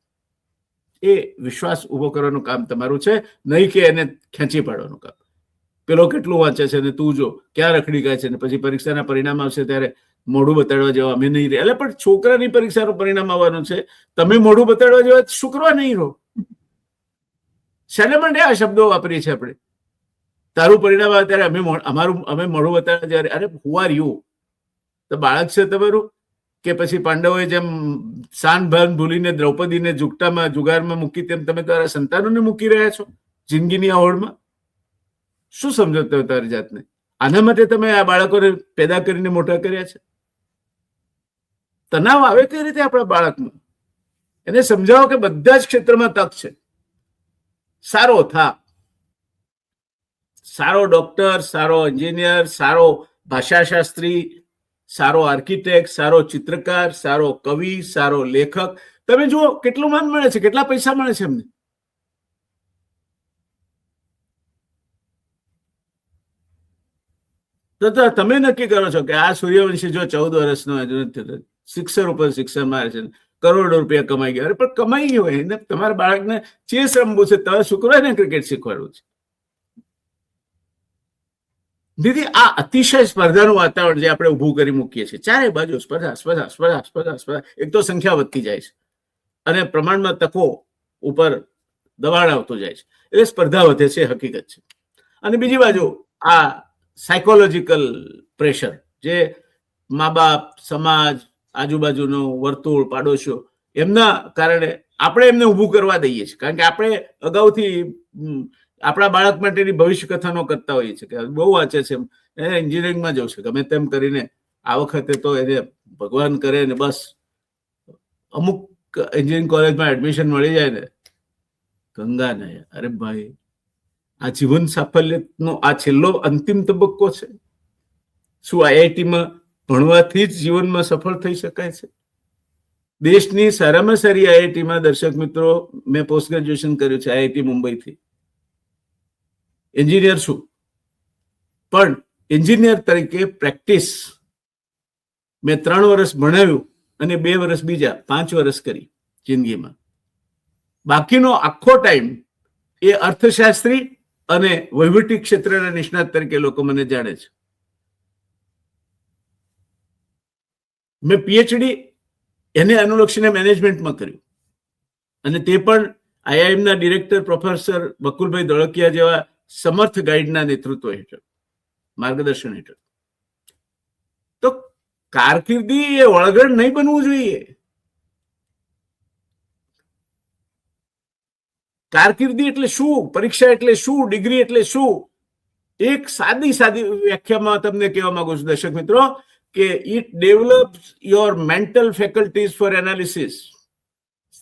એ વિશ્વાસ ઉભો કરવાનું કામ તમારું છે, નહીં કે એને ખેંચી પાડવાનું કામ. પેલો કેટલું વાંચે છે ને તું જો ક્યાં રખડી ગયા છે ને પછી પરીક્ષાના પરિણામ આવશે ત્યારે મોઢું બતાડવા જેવા અમે નહીં રહે. એટલે પણ છોકરાની પરીક્ષાનું પરિણામ આવવાનું છે, તમે મોઢું બતાડવા જેવા શું કરવા નહીં રહો? શેને માટે આ શબ્દો વાપરીએ છીએ આપણે? તારું પરિણામ આવે ત્યારે અમે મોઢું બતાડવા જ્યારે, અરે હુ આર યુ? તો બાળક છે તમારું કે પછી પાંડવોએ જેમ શાન ભાન ભૂલીને દ્રૌપદીને જુગારમાં મૂકી તેમ તમે તમારા સંતાનોને મૂકી રહ્યા છો જિંદગીની આ હોડમાં? શું સમજો તમે તારી જાતને? આના માટે તમે આ બાળકોને પેદા કરીને મોટા કર્યા છે? તણાવ આવે કઈ રીતે આપણા બાળકમાં? એને સમજાવો કે બધા જ ક્ષેત્રમાં તક છે. સારો થા, સારો ડોક્ટર, સારો એન્જિનિયર, સારો ભાષાશાસ્ત્રી, સારો આર્કિટેક્ટ, સારો ચિત્રકાર, સારો કવિ, સારો લેખક. તમે જુઓ કેટલું માન મળે છે, કેટલા પૈસા મળે છે એમને. તો તમે નક્કી કરો છો કે આ સૂર્યવંશી જો 14 વર્ષનો શિક્ષર ઉપર શિક્ષણ મારે છે, કરોડો રૂપિયા કમાઈ ગયા. અરે પણ કમાઈ હોય એને તમારા બાળકને ચેસ રમવું છે, તમે શુક્રવારે ક્રિકેટ શીખવાડવું છે. દીદી, આ અતિશય સ્પર્ધાનું વાતાવરણ જે આપણે ઉભું કરી મૂકીએ છીએ, ચારે બાજુ સ્પર્ધા સ્પર્ધા સ્પર્ધા સ્પર્ધા સ્પર્ધા. એક તો સંખ્યા વધતી જાય છે અને પ્રમાણમાં તકો ઉપર દબાણ આવતું જાય છે, એટલે સ્પર્ધા વધે છે, હકીકત છે. અને બીજી બાજુ આ સાયકોલોજીકલ પ્રેશર જે મા બાપ, સમાજ, આજુબાજુનું વર્તુળ, પાડોશીઓ, એમના કારણે આપણે એમને ઊભું કરવા દઈએ છીએ. કારણ કે આપણે અગાઉથી આપણા બાળક માટેની ભવિષ્ય કથાનો કરતા હોઈએ છીએ કે બહુ વાંચે છે, એને એન્જિનિયરિંગમાં જવું છે, ગમે તેમ કરીને આ વખતે તો એને ભગવાન કરે ને બસ અમુક એન્જિનિયરિંગ કોલેજમાં એડમિશન મળી જાય ને ગંગા નયા. અરે ભાઈ, આ જીવન સાફલ્યનો આ છેલ્લો અંતિમ તબક્કો છે. શું આઈઆઈટીમાં ભણવાથી જ જીવનમાં સફળ થઈ શકાય છે? દેશની સારામાં સારી આઈઆઈટીમાં, દર્શક મિત્રો, મેં પોસ્ટ ગ્રેજ્યુએશન કર્યું છે આઈઆઈટી મુંબઈથી. એન્જિનિયર છું, પણ એન્જિનિયર તરીકે પ્રેક્ટિસ મેં 3 વર્ષ ભણાવ્યું અને 2 વર્ષ બીજા 5 વર્ષ કરી જિંદગીમાં. બાકીનો આખો ટાઈમ એ અર્થશાસ્ત્રી અને વહીવટી ક્ષેત્રના નિષ્ણાત તરીકે લોકો મને જાણે છે. મેં પીએચડી એને અનુલક્ષીને મેનેજમેન્ટમાં કર્યું અને તે પણ આઈઆઈએમના ડિરેક્ટર પ્રોફેસર બકુલભાઈ ધોળકિયા જેવા સમર્થ ગાઈડના નેતૃત્વ હેઠળ, માર્ગદર્શન હેઠળ. તો કારકિર્દી એ વળગડ નહીં બનવું જોઈએ. કારકિર્દી એટલે શું? પરીક્ષા એટલે શું? ડિગ્રી એટલે શું? એક સાદી વ્યાખ્યામાં તમને કહેવા માંગુ છું દર્શક મિત્રો કે it develops your mental faculties for analysis.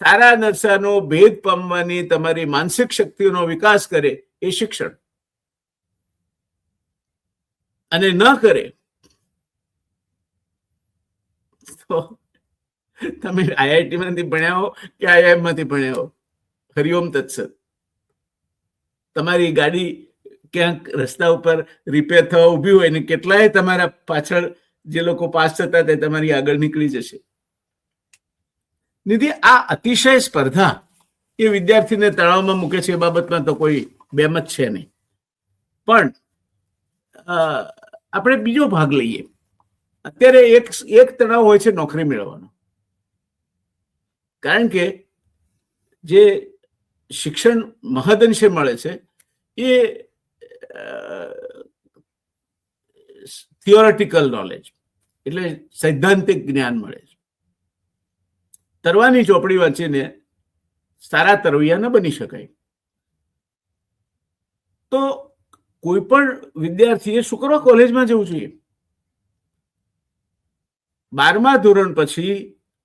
સારા નરસાનો ભેદ પામવાની તમારી માનસિક શક્તિઓનો વિકાસ કરે એ શિક્ષણ. અને ન કરે તો તમે આઈઆઈટી માંથી ભણ્યા હો કે આઈઆઈએમ માંથી ભણ્યા હો, હરિઓમ તત્સત. તમારી ગાડી ક્યાંક રસ્તા ઉપર રિપેર થવા ઊભી હોય ને કેટલાય તમારા પાછળ જે લોકો પાસ થતા તે તમારી આગળ નીકળી જશે. નિધિ, આ અતિશય સ્પર્ધા એ વિદ્યાર્થીને તણાવમાં મૂકે છે, એ બાબતમાં તો કોઈ બેમત છે નહીં. પણ આપણે બીજો ભાગ લઈએ. અત્યારે એક તણાવ હોય છે નોકરી મેળવવાનો. કારણ કે જે શિક્ષણ મહદઅંશે મળે છે એ થિયોરેટિકલ નોલેજ એટલે સૈદ્ધાંતિક જ્ઞાન મળે છે. તરવાની ચોપડી વાંચીને સારા તરવૈયા ન બની શકાય. તો કોઈ પણ વિદ્યાર્થીએ શું કરવા કોલેજમાં જવું જોઈએ? 12મા ધોરણ પછી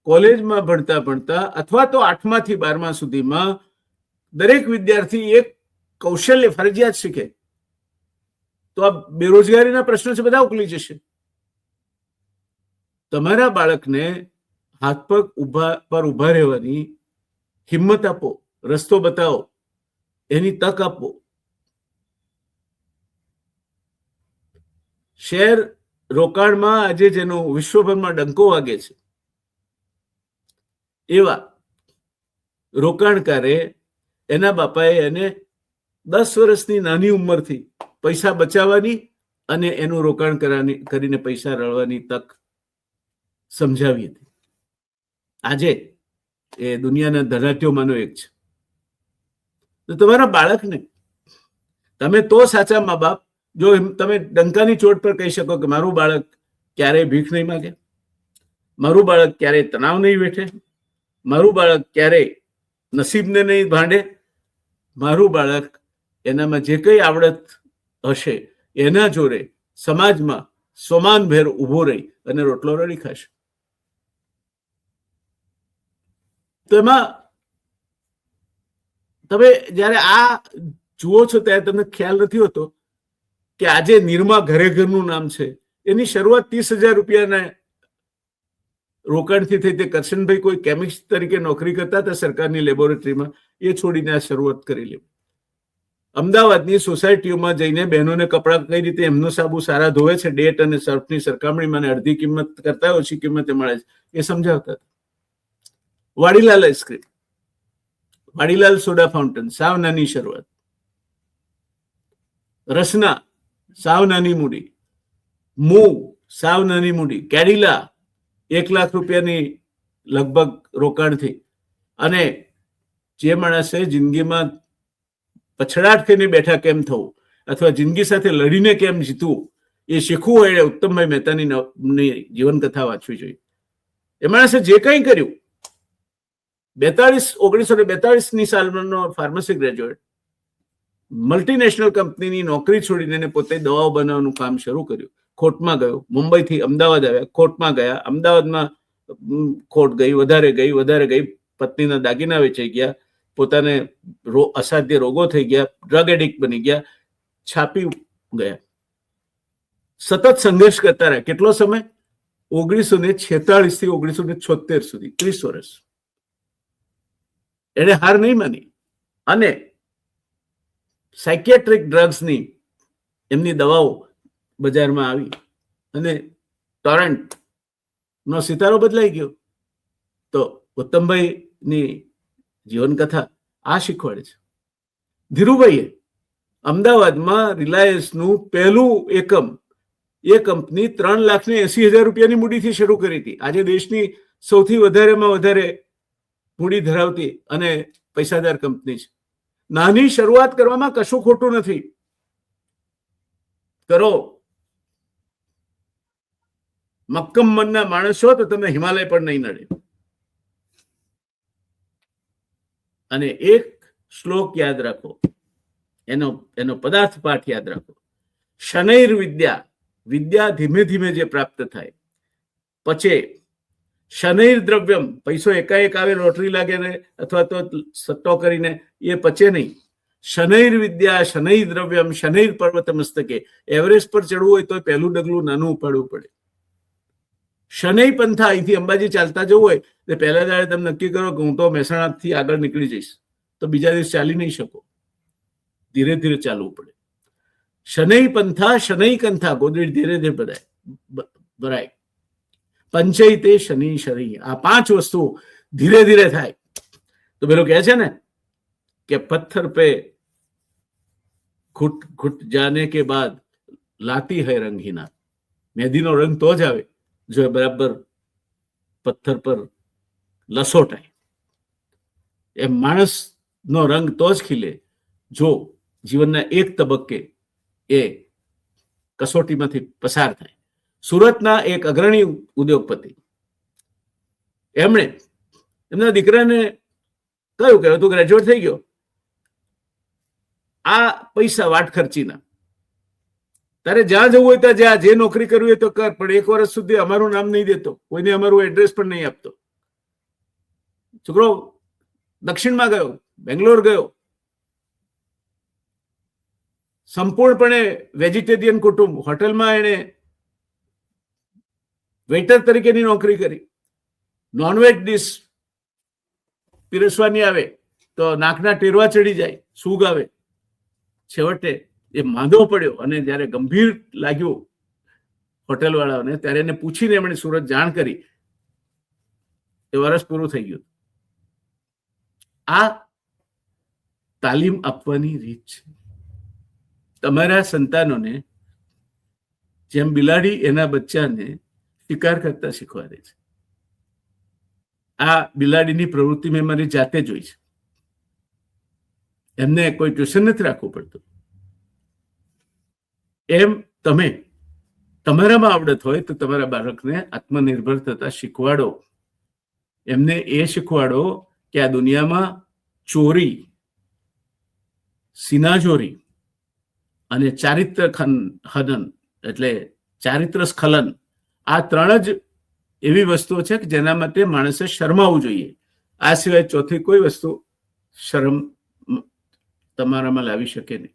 કોલેજમાં ભણતા અથવા તો 8મા થી 12મા સુધીમાં દરેક વિદ્યાર્થી એક કૌશલ્ય ફરજિયાત શીખે. તો આ બેરોજગારીના પ્રશ્નો છે બધા ઉકલી જશે. તમારા બાળકને હાથ પગ પર ઉભા રહેવાની હિંમત આપો, રસ્તો બતાવો, એની તક આપો. શેર રોકાણમાં આજે જેનો વિશ્વભરમાં ડંકો વાગે છે, એવા રોકાણકારે એના બાપાએ એને 10 વર્ષની નાની ઉંમરથી પૈસા બચાવવાની અને એનું રોકાણ કરીને પૈસા રળવાની તક સમજાવી હતી. આજે એ દુનિયાના ધનાઢ્યોમાંનો એક છે. તો તમારા બાળકને તમે તો સાચા મા બાપ જો તમે ડંકાની ચોટ પર કહી શકો કે મારું બાળક ક્યારેય ભીખ નહીં માગે, મારું બાળક ક્યારેય તણાવ નહીં વેઠે, મારું બાળક ક્યારેય નસીબને નહીં ભાંડે, મારું બાળક એનામાં જે કઈ આવડત હશે એના જોડે સમાજમાં સમાનભેર ઊભો રહી અને રોટલો રડી ખાશે. તો એમાં તમે જયારે આ જુઓ છો ત્યારે તમને ખ્યાલ નથી હોતો કે આજે નિરમા ઘરે ઘરનું નામ છે, એની શરૂઆત 30,000 રૂપિયાના રોકાણથી થઈ. તે કરશનભાઈ કોઈ કેમિસ્ટ તરીકે નોકરી કરતા હતા સરકારની લેબોરેટરીમાં, એ છોડીને આ શરૂઆત કરી લે. અમદાવાદની સોસાયટીઓમાં જઈને બહેનોને કપડાં કઈ રીતે એમનો સાબુ સારા ધોવે છે, ડેટ અને સર્ફની સરખામણીમાં અડધી કિંમત કરતા ઓછી કિંમતે મળે છે, એ સમજાવતા હતા. Vadilal ice cream, Vadilal soda fountain, સાવ નાની શરૂઆત. રસના, સાવ નાની મૂડી. મૂવ, સાવ નાની મૂડી. કેડિલા, 1 લાખ રૂપિયાની લગભગ રોકાણથી. અને જે માણસે જિંદગીમાં પછડાટ થઈને બેઠા કેમ થવું અથવા જિંદગી સાથે લડીને કેમ જીતવું એ શીખવું હોય ઉત્તમભાઈ મહેતાની જીવનકથા વાંચવી જોઈએ. એ માણસે જે કંઈ કર્યું, 1942ની સાલનો ફાર્મસી ગ્રેજ્યુએટ, મલ્ટીનેશનલ કંપનીની નોકરી છોડીને પોતે દવાઓ બનાવવાનું કામ શરૂ કર્યું. ખોટમાં ગયો, મુંબઈથી અમદાવાદ આવ્યા, ખોટમાં ગયા, અમદાવાદમાં ખોટ ગઈ, વધારે ગઈ, પત્નીના દાગીના વેચાઈ ગયા, પોતાને અસાધ્ય રોગો થઈ ગયા, ડ્રગ એડિક્ટ બની ગયા, છાપી ગયા. સતત સંઘર્ષ કરતા રહ્યા. કેટલો સમય? 1946 થી 1976 સુધી, 30 વર્ષ. એને હાર નહીં માની અને સાયકિયાટ્રિક ડ્રગ્સની એમની દવાઓ બજારમાં આવી અને ટોરેન્ટ નો સિતારો બદલાઈ ગયો. તો ઉત્તમભાઈની જીવનકથા આ શીખવાડે છે. ધીરુભાઈએ અમદાવાદમાં રિલાયન્સનું પહેલું એકમ, એ કંપની 3,80,000 રૂપિયાની મૂડીથી શરૂ કરી હતી. આજે દેશની સૌથી વધારેમાં વધારે મૂડી ધરાવતી અને પૈસાદાર કંપની છે. નાની શરૂઆત કરવામાં કશું ખોટું નથી. કરો. મક્કમ મનના માણસ છો તો તમને હિમાલય પણ નહીં નડે. અને એક શ્લોક યાદ રાખો, એનો પદાર્થ પાઠ યાદ રાખો. શનૈર વિદ્યા, વિદ્યા ધીમે ધીમે જે પ્રાપ્ત થાય. પચે શનૈર દ્રવ્યમ, પૈસો એકાએક આવે, લોટરી લાગે ને અથવા તો સટ્ટો કરીને એ પચે નહીં. શનૈર વિદ્યા, શનૈર દ્રવ્યમ, શનૈર પર્વત મસ્તકે. એવરેસ્ટ પર ચડવું હોય તો પહેલું ડગલું નાનું ઉપાડવું પડે. શનૈ પંથા, અહીંથી અંબાજી ચાલતા જવું હોય તો પહેલા દાડે તમે નક્કી કરો કે હું તો મહેસાણાથી આગળ નીકળી જઈશ, તો બીજા દિવસ ચાલી નહીં શકો, ધીરે ધીરે ચાલવું પડે. શનૈ પંથા શનૈ કંથા, ગોદડી ધીરે ધીરે ભરાય. પંચૈતે શનિ શનિ, આ 5 વસ્તુઓ ધીરે ધીરે થાય. તો પેલો કહે છે ને કે પથ્થર પે ઘુટ ઘુટ જાને કે બાદ લાતી હૈ રંગીના. મહેંદીનો રંગ તો જ આવે જો બરાબર પથ્થર પર લસોટાય. એ માણસનો રંગ તો જ ખીલે જો જીવનના એક તબક્કે એ કસોટીમાંથી પસાર થાય. સુરતના એક અગ્રણી ઉદ્યોગપતિ, એમણે એમના દીકરાને કહ્યું કે તું ગ્રેજ્યુએટ થઈ ગયો, આ પૈસા વાટ ખર્ચીના, તારે જ્યાં જવું હોય ત્યાં જ્યાં, જે નોકરી કરવી હોય તો કર, પણ 1 વર્ષ સુધી અમારું નામ નહીં દેતો, કોઈને અમારું એડ્રેસ પણ નહીં આપતો. છોકરો દક્ષિણમાં ગયો, બેંગ્લોર ગયો, સંપૂર્ણપણે વેજીટેરિયન કુટુંબ, હોટલમાં એણે વેઇટર તરીકેની નોકરી કરી. નોનવેજ ડીશ પીરસવાની આવે તો નાકના ટેરવા ચડી જાય, સૂગ આવે. છેવટે એ માંદો પડ્યો અને જ્યારે ગંભીર લાગ્યું હોટલવાળાઓને, ત્યારે એને પૂછીને એમણે સુરત જાણ કરી. એ વર્ષ પૂરું થઈ ગયું. આ તાલીમ આપવાની રીત છે. તમારા સંતાનોને જેમ બિલાડી એના બચ્ચાને શિકાર કરતા શીખવાડે છે. આ બિલાડીની પ્રવૃત્તિ મેં મારી જાતે જોઈ છે. એમને કોઈ ટ્યુશન નથી રાખવું પડતું. એમ તમે તમારામાં આવડત હોય તો તમારા બાળકને આત્મનિર્ભર થતા શીખવાડો. એમને એ શીખવાડો કે આ દુનિયામાં ચોરી, સિનાચોરી અને ચારિત્ર હનન એટલે ચારિત્ર સ્ખલન, આ ત્રણ જ એવી વસ્તુઓ છે કે જેના માટે માણસે શરમાવવું જોઈએ. આ સિવાય ચોથી કોઈ વસ્તુ શરમ તમારામાં લાવી શકે નહીં.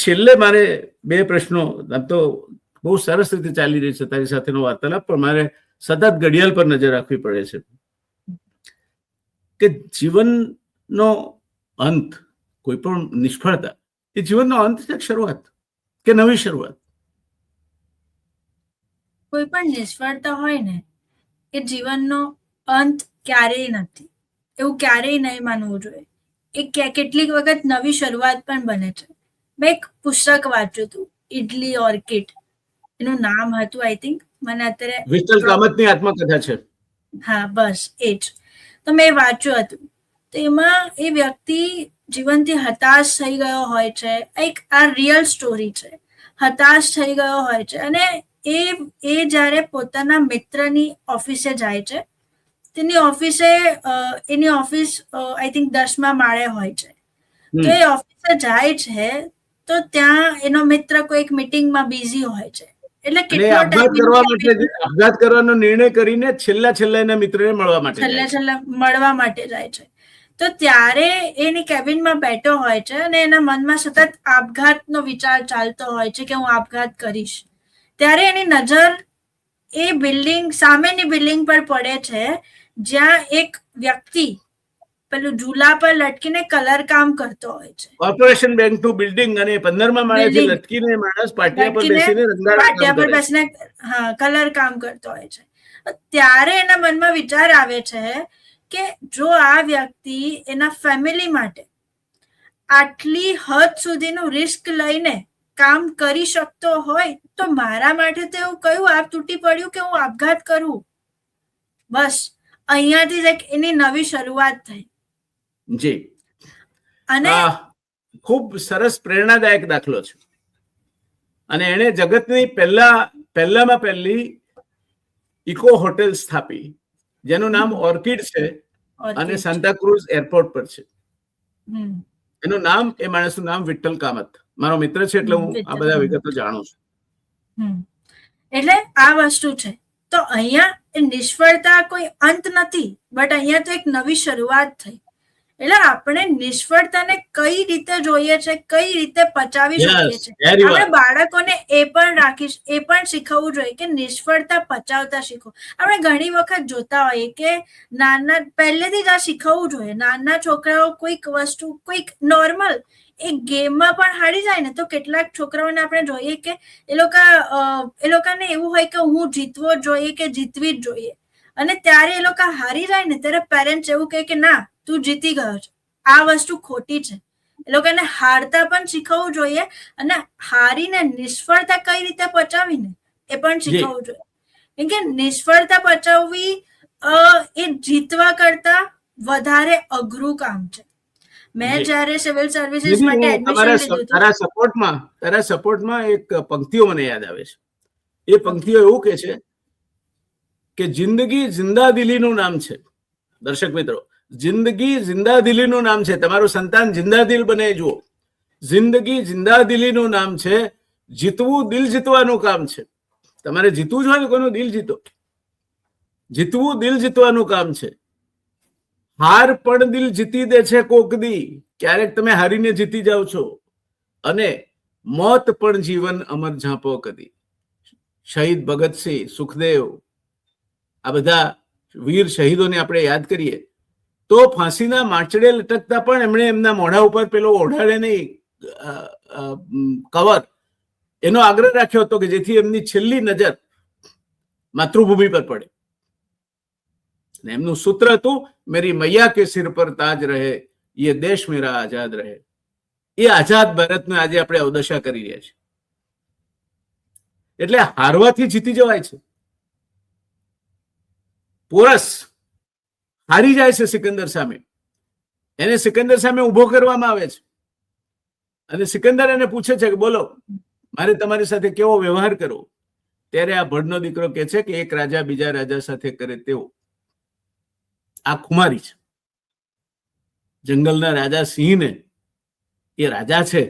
છેલ્લે મારે બે પ્રશ્નો, આમ તો બહુ સરસ રીતે ચાલી રહી છે તારી સાથેનો વાર્તાલાપ, પણ મારે સતત ઘડિયાળ પર નજર રાખવી પડે છે કે જીવનનો અંત, કોઈ પણ નિષ્ફળતા એ જીવનનો અંત છે, શરૂઆત કે નવી શરૂઆત? કોઈ પણ નિષ્ફળતા હોય ને એ જીવનનો અંત ક્યારેય નથી. એવું ક્યારેય નહીં માનવું જોઈએ. એ કેટલીક વખત નવી શરૂઆત પણ બને છે. મેં એક પુસ્તક વાંચ્યું હતું, ઇડલી ઓર્કિડ એનું નામ હતું, આઈ થિંક. મને અત્યારે વિઠ્ઠલ કામતની આત્મકથા છે. હા, બસ એ જ. તો મેં વાંચ્યું હતું. તો એમાં એ વ્યક્તિ જીવનથી હતાશ થઈ ગયો હોય છે. એક આ રિયલ સ્ટોરી છે. હતાશ થઈ ગયો હોય છે અને એ જ્યારે પોતાના મિત્રની ઓફિસે જાય છે, એની ઓફિસ આઈ થિંક 10મા માળે હોય છે. તો એ ઓફિસે જાય છે તો ત્યાં એનો મિત્ર કોઈક મીટિંગમાં બિઝી હોય છે. એટલે આપઘાત કરવાનો નિર્ણય કરીને છેલ્લા એના મિત્રને મળવા માટે જાય છે. તો ત્યારે એની કેબિનમાં બેઠો હોય છે અને એના મનમાં સતત આપઘાતનો વિચાર ચાલતો હોય છે કે હું આપઘાત કરીશ. ત્યારે એની નજર એ સામેની બિલ્ડિંગ પર પડે છે જ્યાં એક વ્યક્તિ પેલું ઝૂલા પર લટકીને કલર કામ કરતો હોય છે. કોર્પોરેશન બેંકનું બિલ્ડિંગ અને 15મા માળેથી લટકીને માણસ પાટિયા પર બેસીને કલર કામ કરતો હોય છે. ત્યારે એના મનમાં વિચાર આવે છે કે જો આ વ્યક્તિ એના ફેમિલી માટે આટલી હદ સુધીનું રિસ્ક લઈને કામ કરી શકતો હોય તો મારા માટે તો એવું કયું આપ તૂટી પડ્યું કે હું આપઘાત કરું. બસ અહીંયાથી જ એની નવી શરૂઆત થઈ. જી, અને ખૂબ સરસ પ્રેરણાદાયક દાખલો છે. અને એણે જગતની પહેલામાં પહેલી ઇકો હોટેલ સ્થાપી જેનું નામ ઓર્કિડ છે અને સાન્તાક્રુઝ એરપોર્ટ પર છે. એનું નામ, એ માણસનું નામ વિઠ્ઠલ કામત. મારો મિત્ર છે એટલે હું આ બધા વિગતો જાણું છું. એટલે આ વસ્તુ છે. તો અહીંયા નિષ્ફળતા કોઈ અંત નથી, બટ અહીંયા તો એક નવી શરૂઆત થઈ. એટલે આપણે નિષ્ફળતાને કઈ રીતે જોઈએ છે, કઈ રીતે પચાવી શકીએ છીએ. આપણે બાળકોને એ પણ શીખવવું જોઈએ કે નિષ્ફળતા પચાવતા શીખો. આપણે ઘણી વખત જોતા હોઈએ કે પહેલેથી જ આ શીખવવું જોઈએ. નાના છોકરાઓ કોઈક નોર્મલ એક ગેમમાં પણ હારી જાય ને તો કેટલાક છોકરાઓને આપણે જોઈએ કે એ લોકોને એવું હોય કે હું જીતવો જોઈએ કે જીતવી જ જોઈએ. અને ત્યારે એ લોકો હારી જાય ને ત્યારે પેરેન્ટ્સ એવું કહે કે ના, તું જીતી ગયો છે. આ વસ્તુ ખોટી છે. એ લોકોને હારતા પણ શીખવવું જોઈએ અને હારીને નિષ્ફળતા કઈ રીતે પચાવીને એ પણ શીખવવું જોઈએ. કેમ કે નિષ્ફળતા પચાવવી એ જીતવા કરતા વધારે અઘરું કામ છે. મેં જયારે સિવિલ સર્વિસીસ માટે એડમિશન લીધું હતું, તારા સપોર્ટમાં એક પંક્તિઓ મને યાદ આવે છે. એ પંક્તિઓ એવું કે છે કે જિંદગી જિંદા દિલીનું નામ છે. દર્શક મિત્રો, જિંદગી જિંદા દિલીનું નામ છે. તમારું સંતાન જિંદા દિલ બને જુઓ. જિંદગી જિંદા દિલીનું નામ છે. જીતવું દિલ જીતવાનું કામ છે. તમારે જીતવું જ હોય ને કોઈનું દિલ જીતો. જીતવું દિલ જીતવાનું કામ છે. હાર પણ દિલ જીતી દે છે કોક દી. ક્યારેક તમે હારીને જીતી જાઓ છો અને મોત પણ જીવન અમર ઝાંપો કદી. શહીદ ભગતસિંહ, સુખદેવ, આ બધા વીર શહીદોને આપણે યાદ કરીએ તો ફાંસીના માંચડે લટકતા પણ એમણે એમના મોઢા ઉપર પેલો ઓઢાડે નહીં કવર, એનો આગ્રહ રાખ્યો હતો કે જેથી એમની છેલ્લી નજર માતૃભૂમિ પર પડે. એમનું સૂત્ર હતું, મેરી મૈયા કે સિર પર તાજ રહે, ये દેશ મેરા આઝાદ રહે. એ આઝાદ ભારતને આજે આપણે અવદશા કરી રહ્યા છીએ. એટલે હારવાથી જીતી જવાય છે. પોરસ હારી જાય છે સિકંદર સામે, એને સિકંદર સામે ઉભો કરવામાં આવે છે અને સિકંદર એને પૂછે છે કે બોલો મારે તમારી સાથે કેવો વ્યવહાર કરવો. ત્યારે આ ભડનો દીકરો કહે છે કે એક રાજા બીજા રાજા સાથે કરે તેવો. આ ખુમારી છે. જંગલના રાજા સિંહને એ રાજા છે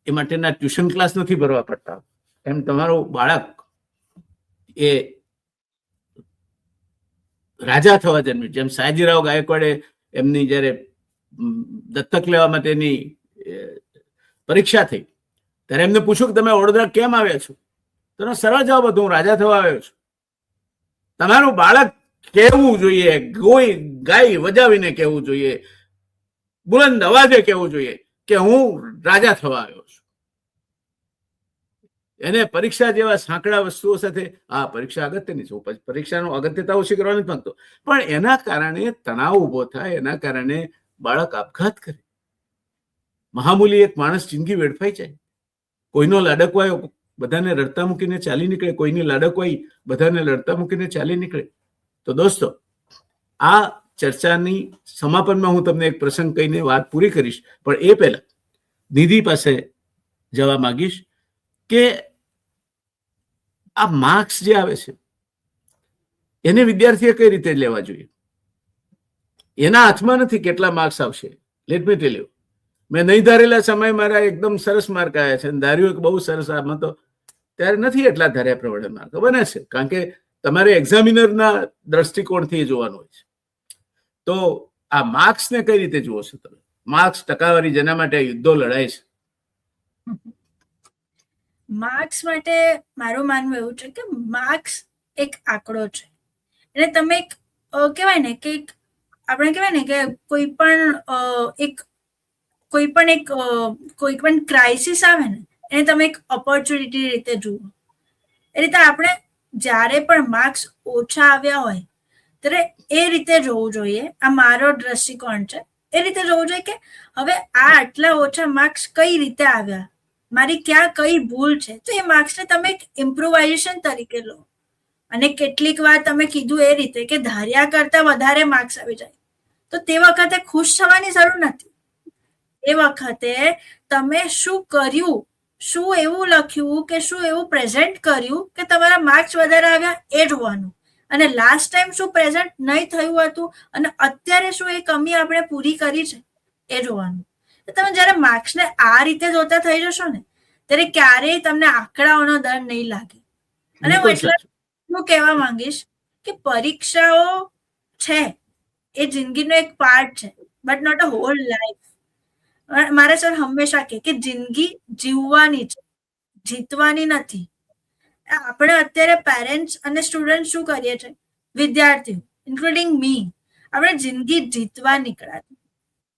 એ માટેના ટ્યુશન ક્લાસ નથી ભરવા પડતા. એમ તમારું બાળક એ રાજા થવા જન્મ્યું. જેમ સયાજીરાવ ગાયકવાડે એમની જયારે દત્તક લેવા માટેની પરીક્ષા થઈ ત્યારે એમને પૂછ્યું કે તમે વડોદરા કેમ આવ્યા છો? તેનો સરળ જવાબ હતો, હું રાજા થવા આવ્યો છું. તમારું બાળક કહેવું જોઈએ, કોઈ ગાય વજાવીને કહેવું જોઈએ, બુલંદ અવાજે કહેવું જોઈએ કે હું રાજા થવા આવ્યો છું. એને પરીક્ષા જેવા સાંકડા વસ્તુઓ સાથે, આ પરીક્ષા અગત્યની છે, પરીક્ષાનો અગત્યતા ઓછી કરવા નથી માંગતો, પણ એના કારણે તણાવ ઉભો થાય, એના કારણે બાળક આપઘાત કરે, મહામૂલી એક માણસ જિંદગી વેડફાઈ જાય. કોઈનો લાડકવાયો બધાને રડતા મૂકીને ચાલી નીકળે, કોઈની લાડકવાઈ બધાને લડતા મૂકીને ચાલી નીકળે. તો દોસ્તો, આ ચર્ચાની સમાપનમાં હું તમને એક પ્રસંગ કહીને વાત પૂરી કરીશ, પણ એ પહેલા નિધિ પાસે જવા માંગીશ કે આ માર્ક્સ જે આવે છે એને વિદ્યાર્થીએ કઈ રીતે લેવા જોઈએ. એના હાથમાં નથી કેટલા માર્ક્સ આવશે. લેટ મી ટેલ યુ, મેં નહીં ધારેલા સમય મારા એકદમ સરસ માર્ક આવ્યા છે, ધાર્યું એક બહુ સરસ, આમાં તો ત્યારે નથી એટલા ધાર્યા પ્રમાણે માર્ક બને છે, કારણ કે તમારે એક્ઝામિનરના દ્રષ્ટિકોણથી જોવાનું હોય છે. તો આ માર્ક્સને કઈ રીતે જુઓ છો તમે? માર્ક્સ, ટકાવારી, જેના માટે યુદ્ધો લડાય છે. માર્ક્સ માટે મારું માનવું એવું છે કે માર્ક્સ એક આંકડો છે. એટલે તમે એક કહેવાય ને કે આપણે કહેવાય ને કે કોઈ પણ ક્રાઇસિસ આવે ને એને તમે એક ઓપોર્ચ્યુનિટી રીતે જુઓ. એ રીતે આપણે જ્યારે પણ માર્ક્સ ઓછા આવ્યા હોય ત્યારે એ રીતે જોવું જોઈએ. આ મારો દ્રષ્ટિકોણ છે. એ રીતે જોવું જોઈએ કે હવે આ આટલા ઓછા માર્ક્સ કઈ રીતે આવ્યા, મારી ક્યાં કઈ ભૂલ છે, તો એ માર્ક્સને તમે એક ઇમ્પ્રુવાઇઝેશન તરીકે લો. અને કેટલીક વાર તમે કીધું એ રીતે કે ધાર્યા કરતા વધારે માર્ક્સ આવી જાય તો તે વખતે ખુશ થવાની જરૂર નથી. એ વખતે તમે શું કર્યું, શું એવું લખ્યું કે શું એવું પ્રેઝન્ટ કર્યું કે તમારા માર્ક્સ વધારે આવ્યા એ જોવાનું. અને લાસ્ટ ટાઈમ શું પ્રેઝન્ટ નહીં થયું હતું અને અત્યારે શું એ કમી આપણે પૂરી કરી છે એ જોવાનું. તમે જયારે માર્ક્સને આ રીતે જોતા થઈ જશો ને ત્યારે ક્યારેય તમને આંકડાઓનો ડર નહીં લાગે. અને હું એટલું કહેવા માંગીશ કે પરીક્ષાઓ છે એ જિંદગીનો એક પાર્ટ છે, but not a whole life. મારા સર હંમેશા કે જિંદગી જીવવાની છે, જીતવાની નથી. આપણે અત્યારે પેરેન્ટ્સ અને સ્ટુડન્ટ શું કરીએ છીએ, વિદ્યાર્થીઓ ઇન્ક્લુડિંગ મી, આપણે જિંદગી જીતવા નીકળ્યા.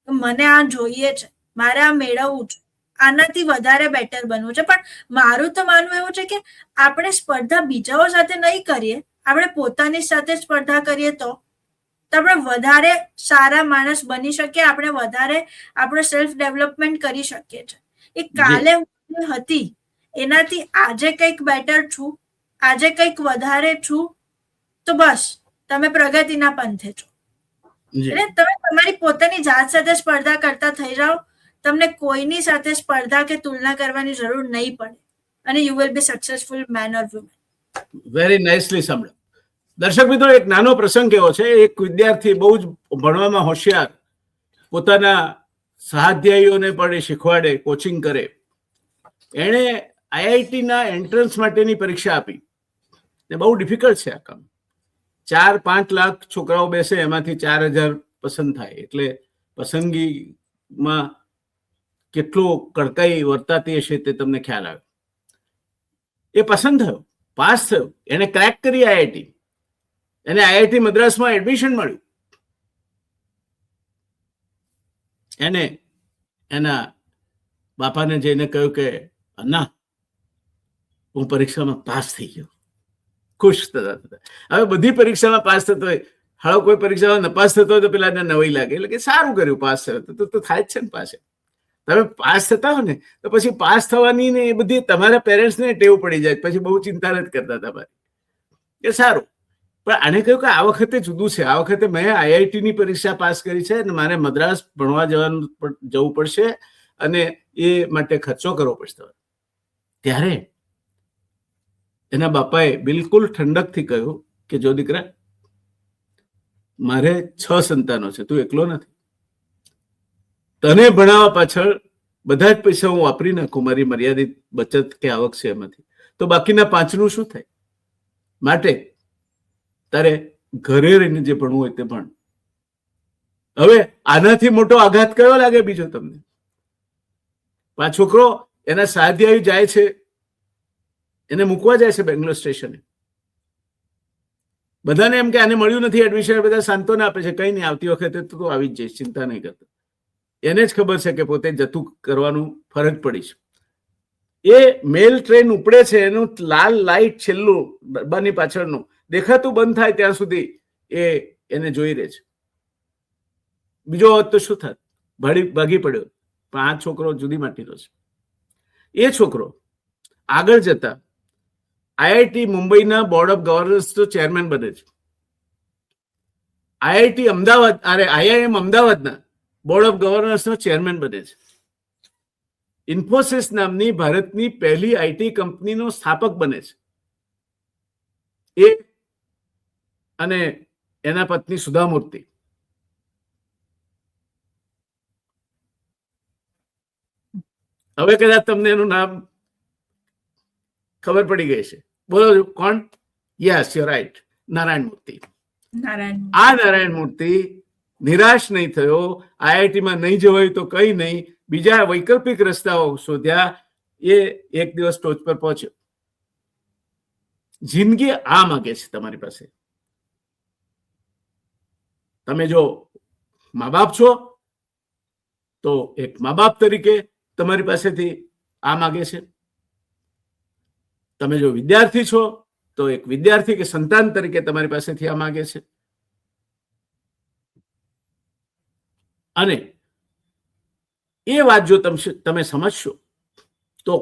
મને આ જોઈએ છે, મારે આ મેળવવું છે, આનાથી વધારે બેટર બનવું છે. પણ મારું તો માનવું એવું છે કે આપણે સ્પર્ધા બીજાઓ સાથે નહીં કરીએ, આપણે પોતાની સાથે સ્પર્ધા કરીએ તો આપણે વધારે સારા માણસ બની શકીએ, આપણે વધારે આપણો સેલ્ફ ડેવલપમેન્ટ કરી શકીએ છીએ. એ કાલે હું હતી એનાથી આજે કંઈક બેટર છું, આજે કંઈક વધારે છું, તો બસ તમે પ્રગતિના પંથે છો. એટલે તમે તમારી પોતાની જાત સાથે સ્પર્ધા કરતા થઈ જાઓ, તમને કોઈની સાથે સ્પર્ધા કે તુલના કરવાની જરૂર નહીં પડે અને you will be successful man or woman. Very nicely સાંભળ્યું. દર્શક મિત્રો, એક નાનો પ્રસંગ એવો છે. એક વિદ્યાર્થી બહુ જ ભણવામાં હોશિયાર, પોતાના સહાધ્યાયીઓને પણ શીખવાડે, કોચિંગ કરે. એણે આઈઆઈટીના એન્ટ્રન્સ માટેની પરીક્ષા આપી ને બહુ ડિફિકલ્ટ છે આ કામ. 4-5 લાખ છોકરાઓ બેસે, એમાંથી 4000 પસંદ થાય. એટલે પસંદગીમાં કેટલું કડકાઈ વર્તાતી હશે તે તમને ખ્યાલ આવે. એ પસંદ થયો, પાસ થયો, એને ક્રેક કરી આઈઆઈટી, એને આઈઆઈટી મદ્રાસમાં એડમિશન મળ્યું. એને એના બાપાને જઈને કહ્યું કે અન્ના, હું પરીક્ષામાં પાસ થઈ ગયો. ખુશ થતા થતા. હવે બધી પરીક્ષામાં પાસ થતો હોય, હાલો કોઈ પરીક્ષામાં નપાસ થતો હોય તો પેલા નવાઈ લાગે, એટલે કે સારું કર્યું પાસ થયો, તો થાય જ છે ને પાસે. તમે પાસ થતા હો ને તો પછી પાસ થવાની ને એ બધી તમારા પેરેન્ટ્સને ટેવ પડી જાય, પછી બહુ ચિંતા નથી કરતા તમારી, એ સારું. પણ આને કહ્યું કે આ વખતે જુદું છે, આ વખતે મેં આઈઆઈટી ની પરીક્ષા પાસ કરી છે અને મારે મદ્રાસ ભણવા જવું પડશે અને એ માટે ખર્ચો કરવો પડશે. ત્યારે એના બાપાએ બિલકુલ ઠંડકથી કહ્યું કે જો દીકરા, મારે 6 સંતાનો છે, તું એકલો નથી. તને ભણાવવા પાછળ બધા જ પૈસા હું વાપરી નાખું, મારી મર્યાદિત બચત કે આવક છે એમાંથી, તો બાકીના 5નું શું થાય? માટે તારે ઘરે રહીને જે ભણવું હોય તે ભણ. હવે આનાથી મોટો આઘાત કયો લાગે બીજો તમને? આ છોકરો એના સાધ્યાયુ જાય છે, એને મૂકવા જાય છે બેંગ્લોર સ્ટેશને. બધાને એમ કે આને મળ્યું નથી એડમિશન, બધા સાંત્વના આપે છે, કઈ નહીં, આવતી વખતે તું આવી જ જઈશ, ચિંતા નહીં કરતો. એને જ ખબર છે કે પોતે જતું કરવાનું ફરજ પડી છે. એ મેલ ટ્રેન ઉપડે છે, એનું લાલ લાઈટ છેલ્લું ડબ્બાની પાછળનું દેખાતું બંધ થાય ત્યાં સુધી એને જોઈ રહે છે. બીજો હોત તો શું થાત? ભાગી પડ્યો. પણ આ છોકરો જુદી માટીનો છે. એ છોકરો આગળ જતા આઈઆઈટી મુંબઈના બોર્ડ ઓફ ગવર્નર્સ તો ચેરમેન બને છે. આઈઆઈએમ અમદાવાદના બોર્ડ ઓફ ગવર્નર્સનો ચેરમેન બને છે. ઇન્ફોસિસ નામની ભારતની પહેલી આઈટી કંપનીનો સ્થાપક બને છે. એ અને એના પત્ની સુધામૂર્તિ. હવે કદાચ તમને એનું નામ ખબર પડી ગઈ છે. બોલો કોણ? યસ, યુ રાઈટ, નારાયણ મૂર્તિ. આ નારાયણ મૂર્તિ નિરાશ નહીં થયો. આઈઆઈટીમાં નહીં જવાયું તો કઈ નહીં, બીજા વૈકલ્પિક રસ્તાઓ શોધ્યા. એ એક દિવસ ટોચ પર પહોંચ્યો. જિંદગી આ માંગે છે તમારી પાસે. તમે જો મા બાપ છો તો એક મા બાપ તરીકે તમારી પાસેથી આ માંગે છે. તમે જો વિદ્યાર્થી છો તો એક વિદ્યાર્થી કે સંતાન તરીકે તમારી પાસેથી આ માંગે છે. અને એ વાત જો તમે સમજશો તો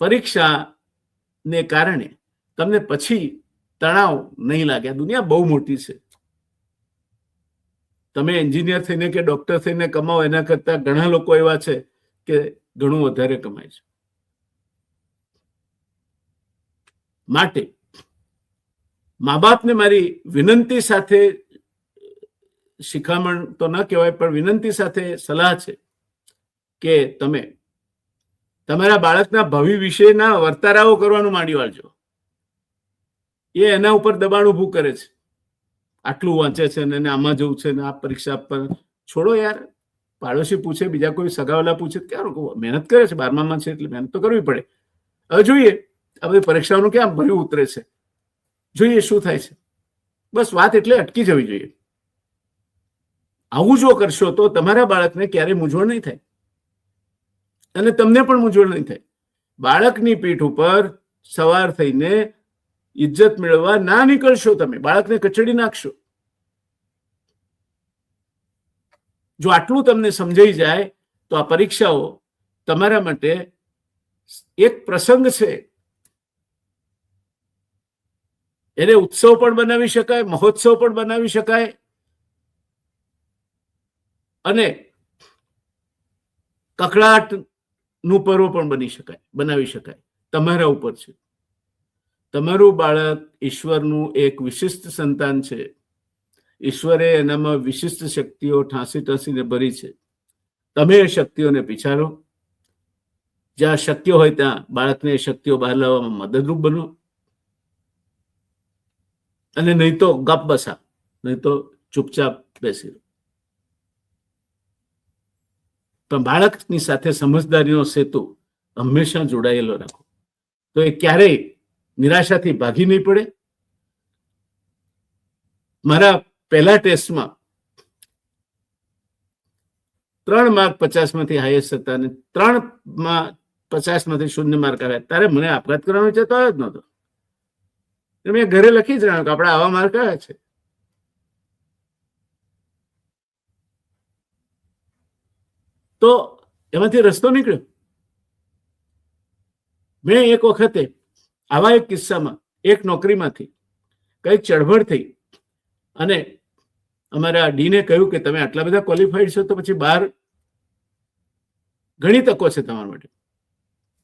પરીક્ષાને કારણે તમને પછી તણાવ નહીં લાગે. દુનિયા બહુ મોટી છે. તમે એન્જિનિયર થઈને કે ડોક્ટર થઈને કમાવો એના કરતા ઘણા લોકો એવા છે કે ઘણું વધારે કમાય છે. માટે મા બાપને મારી વિનંતી સાથે, શિખામણ તો ન કહેવાય પણ વિનંતી સાથે સલાહ છે કે તમે તમારા બાળકના ભાવિ વિશેના વર્તારાઓ કરવાનું માંડી વાળજો. એ એના ઉપર દબાણ ઊભું કરે છે. આટલું વાંચે છે ને એને આમાં જવું છે ને આ પરીક્ષા આપવા. છોડો યાર, પાડોશી પૂછે, બીજા કોઈ સગાવાલા પૂછે, ક્યાં મહેનત કરે છે, 12માં છે એટલે મહેનત તો કરવી પડે. હવે જોઈએ આ બધી પરીક્ષાઓનું ક્યાં ભર્યું ઉતરે છે, જોઈએ શું થાય છે. બસ વાત એટલે અટકી જવી જોઈએ. આવું જો કરશો તો તમારા બાળકને ક્યારેય મૂંઝવણ નહીં થાય અને તમને પણ મૂંઝવણ નહીં થાય. બાળકની પીઠ ઉપર સવાર થઈને ઇજ્જત મેળવવા ના નીકળશો. તમે બાળકને કચડી નાખશો. જો આટલું તમને સમજાઈ જાય તો આ પરીક્ષાઓ તમારા માટે એક પ્રસંગ છે. એને ઉત્સવ પણ બનાવી શકાય, મહોત્સવ પણ બનાવી શકાય અને કકળાટ નું પર્વ પણ બનાવી શકાય. તમારા ઉપર છે. તમારું બાળક ઈશ્વરનું એક વિશિષ્ટ સંતાન છે. ઈશ્વરે એનામાં વિશિષ્ટ શક્તિઓ ઠાંસીને ભરી છે. તમે એ શક્તિઓને પીછાડો. જ્યાં શક્ય હોય ત્યાં બાળકને એ શક્તિઓ બહાર લાવવામાં મદદરૂપ બનો. અને નહીં તો ગપ બસા, નહીં તો ચૂપચાપ બેસી રહો. પણ બાળકની સાથે સમજદારીનો સેતુ હંમેશા જોડાયેલો રાખો, તો એ ક્યારેય નિરાશાથી ભાગી નહીં પડે. મારા પહેલા ટેસ્ટમાં 3 માર્ક 50માંથી હાઈએસ્ટ હતા અને 3 50માંથી 0 માર્ક આવ્યા. ત્યારે મને આપઘાત કરવાનો વિચાર તો આવ્યો જ નહોતો. મેં ઘરે લખી જ રહ્યો કે આપણે આવા માર્ક આવ્યા છે. તો એમાંથી રસ્તો નીકળ્યો. મેં એક વખતે આવા એક કિસ્સામાં એક નોકરીમાંથી કઈ ચળવળ થઈ અને અમારા ડીને કહ્યું કે તમે આટલા બધા ક્વોલિફાઈડ છો તો પછી બહાર ઘણી તકો છે તમારા માટે.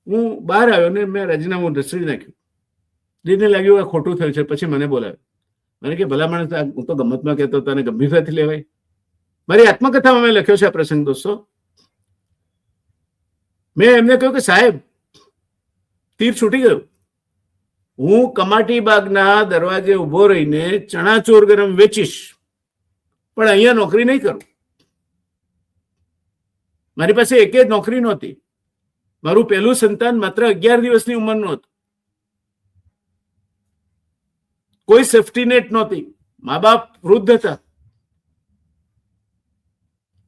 હું બહાર આવ્યો ને મેં રાજીનામું રસડી નાખ્યું. ડીને લાગ્યું આ ખોટું થયું છે. પછી મને બોલાવ્યો. મને કે ભલા માણસ, હું તો ગમતમાં કહેતો હતો અને ગંભીરતાથી લેવાય. મારી આત્મકથામાં મેં લખ્યો છે આ પ્રસંગ દોસ્તો. મેં એમને કહ્યું કે સાહેબ, તીર છૂટી ગયું. હું કમાટી બાગના દરવાજે ઉભો રહીને ચણાચોર ગરમ વેચીશ, પણ અહીંયા નોકરી નહીં કરું. મારી પાસે એક જ નોકરી નહોતી. મારું પહેલું સંતાન માત્ર 11 દિવસની ઉંમરનું હતું. કોઈ સેફ્ટી નેટ નહોતી. મા બાપ વૃદ્ધ હતા.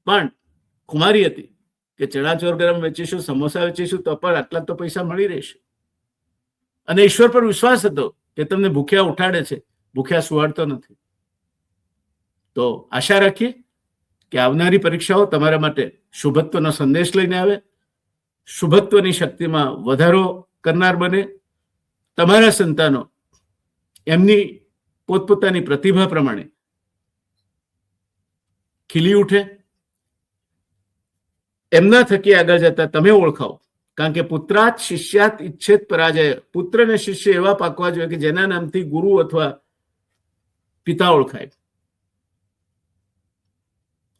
પણ કુમારી હતી કે ચણાચોર ગરમ વેચીશું, સમોસા વેચીશું તો પણ આટલા તો પૈસા મળી રહેશે. અને ઈશ્વર પર વિશ્વાસ હતો કે તમને ભૂખ્યા ઉઠાડે છે, ભૂખ્યા સુવાડતો નથી. તો આશા રાખીએ કે આવનારી પરીક્ષાઓ તમારા માટે શુભત્વનો સંદેશ લઈને આવે, શુભત્વની શક્તિમાં વધારો કરનાર બને. તમારા સંતાનો એમની પોતપોતાની પ્રતિભા પ્રમાણે ખીલી ઉઠે. એમના થકી આગળ જતા તમે ઓળખાવો. કારણ કે પુત્રાત શિષ્યાત ઇચ્છેત પરાજય. પુત્ર અને શિષ્ય એવા પાકવા જોઈએ કે જેના નામથી ગુરુ અથવા પિતા ઓળખાય.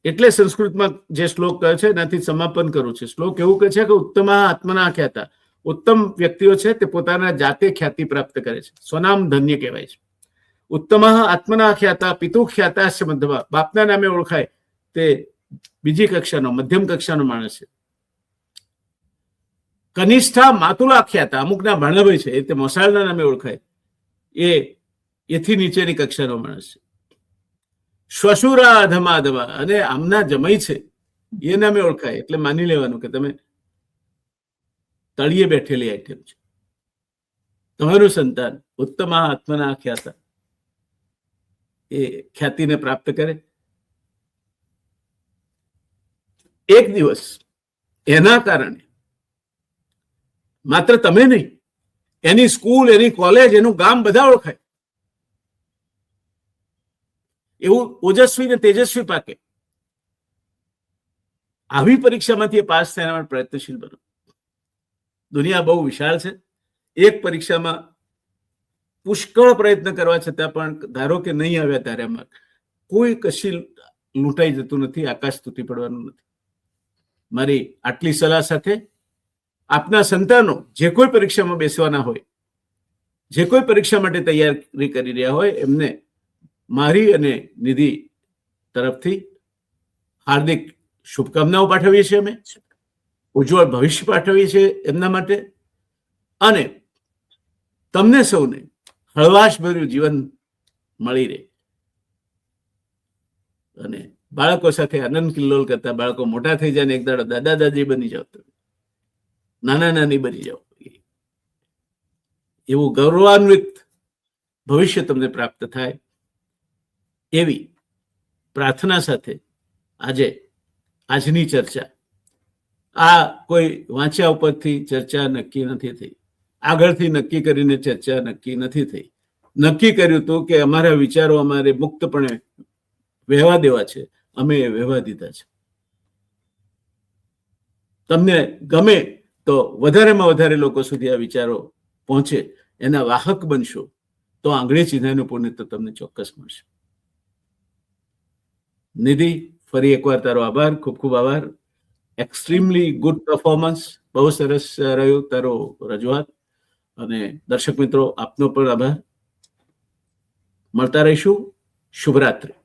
એટલે સંસ્કૃતમાં જે શ્લોક કહે છે એનાથી સમાપન કરું છે. શ્લોક એવું કહે છે કે ઉત્તમ આત્મના ખ્યાતા. ઉત્તમ વ્યક્તિઓ છે તે પોતાના જાતે ખ્યાતિ પ્રાપ્ત કરે છે, સ્વનામ ધન્ય કહેવાય છે. ઉત્તમ આત્મના ખ્યાતા પિતુ ખ્યાતા છે મધ્યમાં. બાપના નામે ઓળખાય તે બીજી કક્ષાનો, મધ્યમ કક્ષાનો માણસ છે. કનિષ્ઠા માતુલા ખ્યાતા, અમુકના ભાણાભાઈ છે એ તે મોસાળના નામે ઓળખાય, એથી નીચેની કક્ષાનો માણસ છે. શ્વશુરા અધમાધવા, અને આમના જમાઈ છે એ નામે ઓળખાય. એટલે માની લેવાનું કે તમે તળિયે બેઠેલી આઈટમ છે. તમારું સંતાન ઉત્તમ આત્મના ખ્યાતા એ ખ્યાતિને પ્રાપ્ત કરે. એક દિવસ એના કારણે માત્ર તમે નહીં, એની સ્કૂલ, એની કોલેજ, એનું ગામ બધા ઓળખાય. એવું ઓજસ્વી ને તેજસ્વી પાકે. આવી પરીક્ષામાંથી એ પાસ થયા માટે પ્રયત્નશીલ બનો. દુનિયા બહુ વિશાળ છે. એક પરીક્ષામાં પુષ્કળ પ્રયત્ન કરવા છતાં પણ ધારો કે નહીં આવ્યા ત્યારે એમાં કોઈ કશી લૂંટાઈ જતું નથી, આકાશ તૂટી પડવાનું નથી. મારી આટલી સલાહ સાથે આપના સંતાનો જે કોઈ પરીક્ષામાં બેસવાના હોય, જે કોઈ પરીક્ષા માટે તૈયારી કરી રહ્યા હોય, એમને મારી અને નિધિ તરફથી હાર્દિક શુભકામનાઓ પાઠવીએ છીએ. અમે ઉજ્જવળ ભવિષ્ય પાઠવીએ છીએ એમના માટે. અને તમને સૌને હળવાશભર્યું જીવન મળી રહે અને બાળકો સાથે આનંદ કિલ્લોલ કરતા બાળકો મોટા થઈ જાય ને એક દાડો દાદા દાદી બની જાવ, નાના નાની બની જાવ, એવું ગૌરવાન્વિત ભવિષ્ય તમને પ્રાપ્ત થાય એવી પ્રાર્થના સાથે આજની ચર્ચા, આ કોઈ વાંચ્યા ઉપરથી ચર્ચા નક્કી નથી થઈ, આગળથી નક્કી કરીને ચર્ચા નક્કી નથી થઈ. નક્કી કર્યું હતું કે અમારા વિચારો અમારે મુક્તપણે વહેવા દેવા છે, અમે વહેવા દીધા છે. તમને ગમે તો વધારેમાં વધારે લોકો સુધી આ વિચારો પહોંચે, એના વાહક બનશો તો આંગળી ચિહ્નનું પુણ્ય તો તમને ચોક્કસ મળશે. નિધિ, ફરી એકવાર તારો આભાર, ખૂબ ખૂબ આભાર. એક્સ્ટ્રીમલી ગુડ પરફોર્મન્સ, બહુ સરસ રહ્યું તારો રજૂઆત. અને દર્શક મિત્રો, આપનો પણ આભાર. મળતા રહીશું. શુભરાત્રી.